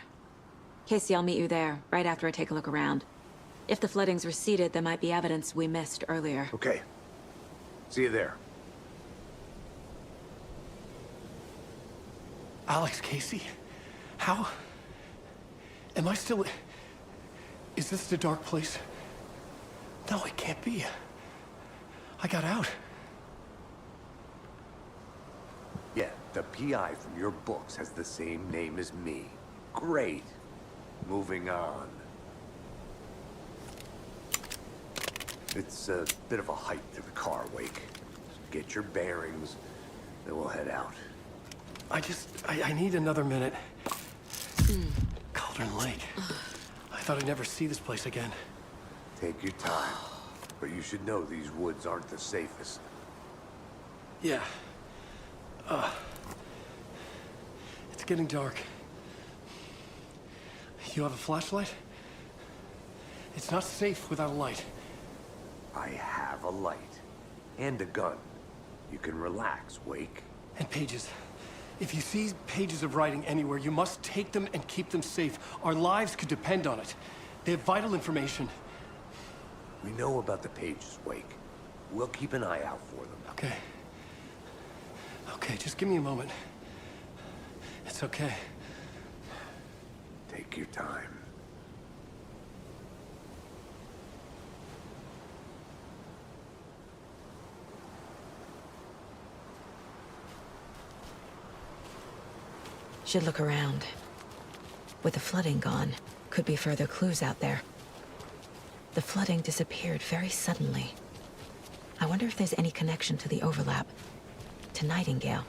Casey, I'll meet you there, right after I take a look around. If the flooding's receded, there might be evidence we missed earlier. Okay. See you there. Alex Casey? How? Am I still... Is this the dark place? No, it can't be. I got out. Yeah, the PI from your books has the same name as me. Great. Moving on. It's a bit of a hike to the car, Wake. Get your bearings, then we'll head out. I need another minute. Cauldron Lake. I thought I'd never see this place again. Take your time. But you should know these woods aren't the safest. Yeah. It's getting dark. You have a flashlight? It's not safe without a light. I have a light. And a gun. You can relax, Wake. And pages. If you see pages of writing anywhere, you must take them and keep them safe. Our lives could depend on it. They have vital information. We know about the pages, Wake. We'll keep an eye out for them. Okay. Okay, just give me a moment. It's okay. Take your time. Should look around. With the flooding gone, could be further clues out there. The flooding disappeared very suddenly. I wonder if there's any connection to the overlap. To Nightingale.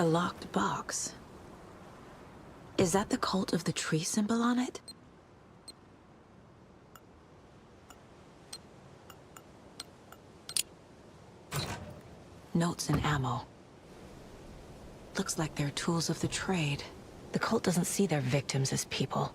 A locked box. Is that the cult of the tree symbol on it? Notes and ammo. Looks like they're tools of the trade. The cult doesn't see their victims as people.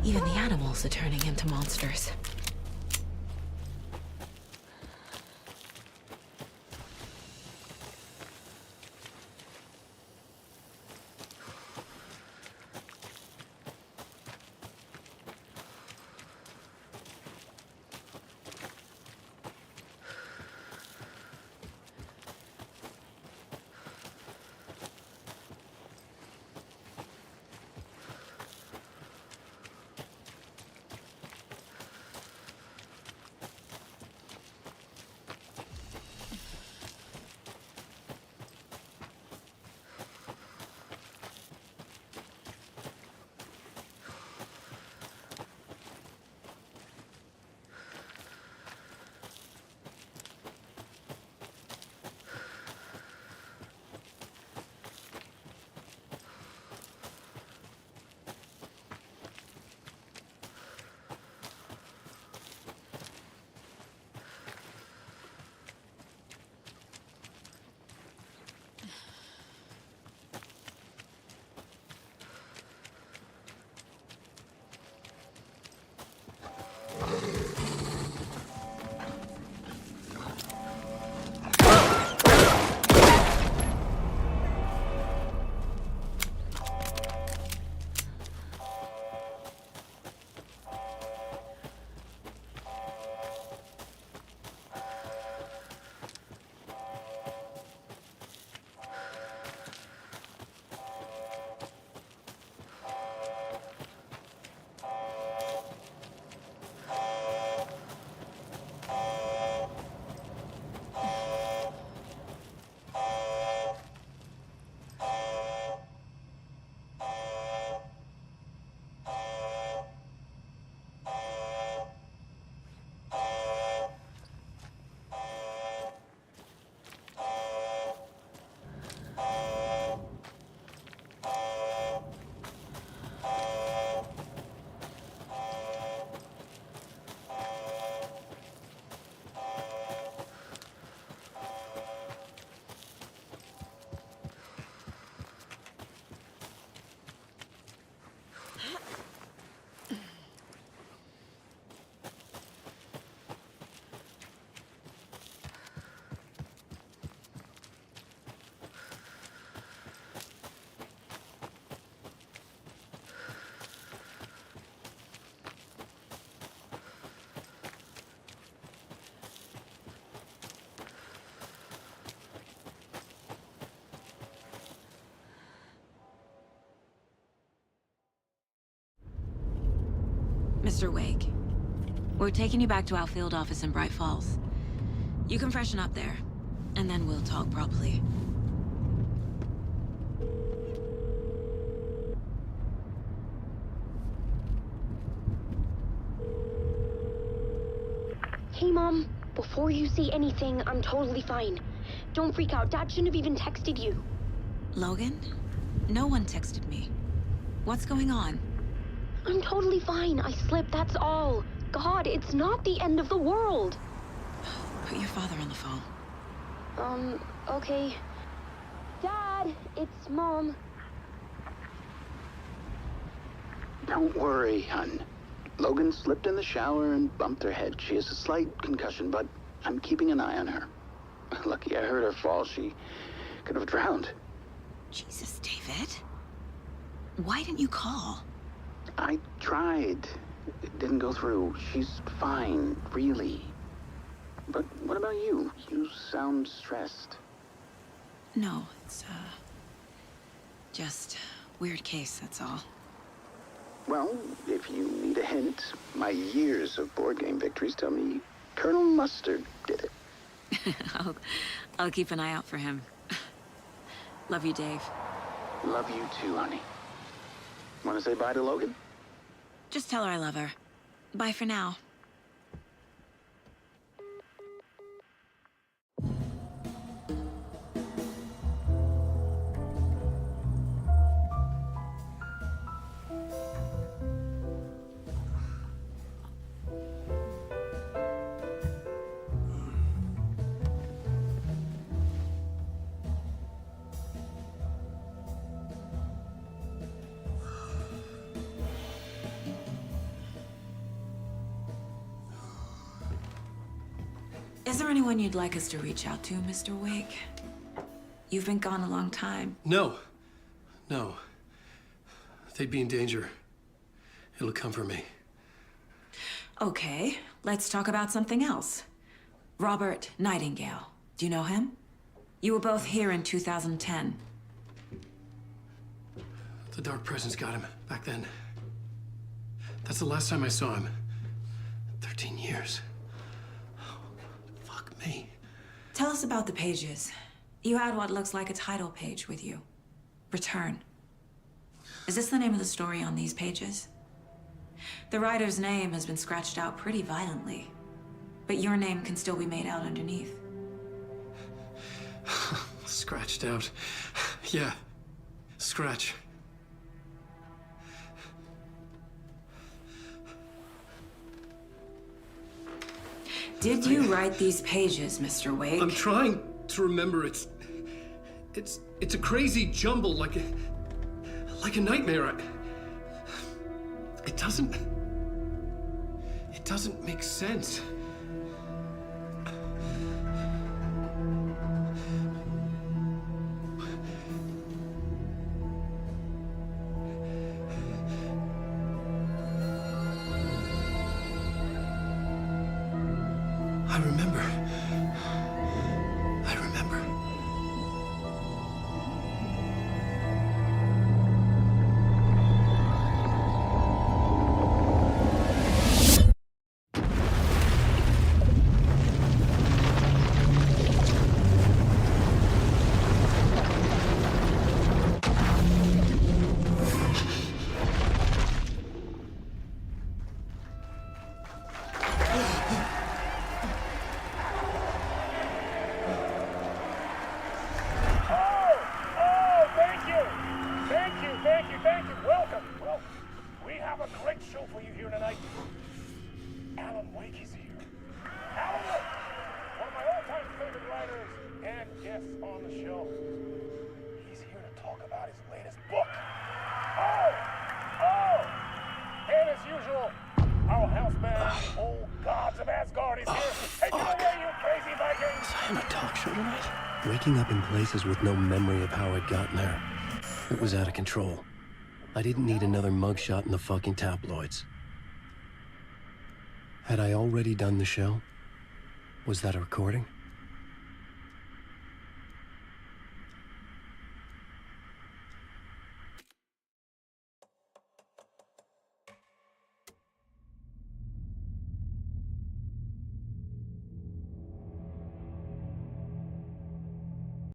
Even the animals are turning into monsters. Mr. Wake, we're taking you back to our field office in Bright Falls. You can freshen up there, and then we'll talk properly. Mom. Before you say anything, I'm totally fine. Don't freak out. Dad shouldn't have even texted you. Logan? No one texted me. What's going on? I'm totally fine. I slipped, that's all. God, it's not the end of the world. Put your father on the phone. Okay. Dad, it's Mom. Don't worry, hon. Logan slipped in the shower and bumped her head. She has a slight concussion, but I'm keeping an eye on her. Lucky I heard her fall. She could have drowned. Jesus, David. Why didn't you call? I tried. It didn't go through. She's fine, really. But what about you? You sound stressed. No, it's, just weird case, that's all. Well, if you need a hint, my years of board game victories tell me Colonel Mustard did it. I'll keep an eye out for him. Love you, Dave. Love you too, honey. Want to say bye to Logan? Just tell her I love her. Bye for now. Is there anyone you'd like us to reach out to, Mr. Wake? You've been gone a long time. No. No. They'd be in danger. It'll come for me. Okay, let's talk about something else. Robert Nightingale. Do you know him? You were both here in 2010. The Dark Presence got him back then. That's the last time I saw him. 13 years. Fuck me. Tell us about the pages. You had what looks like a title page with you. Return. Is this the name of the story on these pages? The writer's name has been scratched out pretty violently, but your name can still be made out underneath. Scratched out. Yeah. Scratch. Did you write these pages, Mr. Wake? I'm trying to remember. It's a crazy jumble, like a nightmare. It doesn't make sense. I remember. Waking up in places with no memory of how I'd gotten there. It was out of control. I didn't need another mugshot in the fucking tabloids. Had I already done the show? Was that a recording?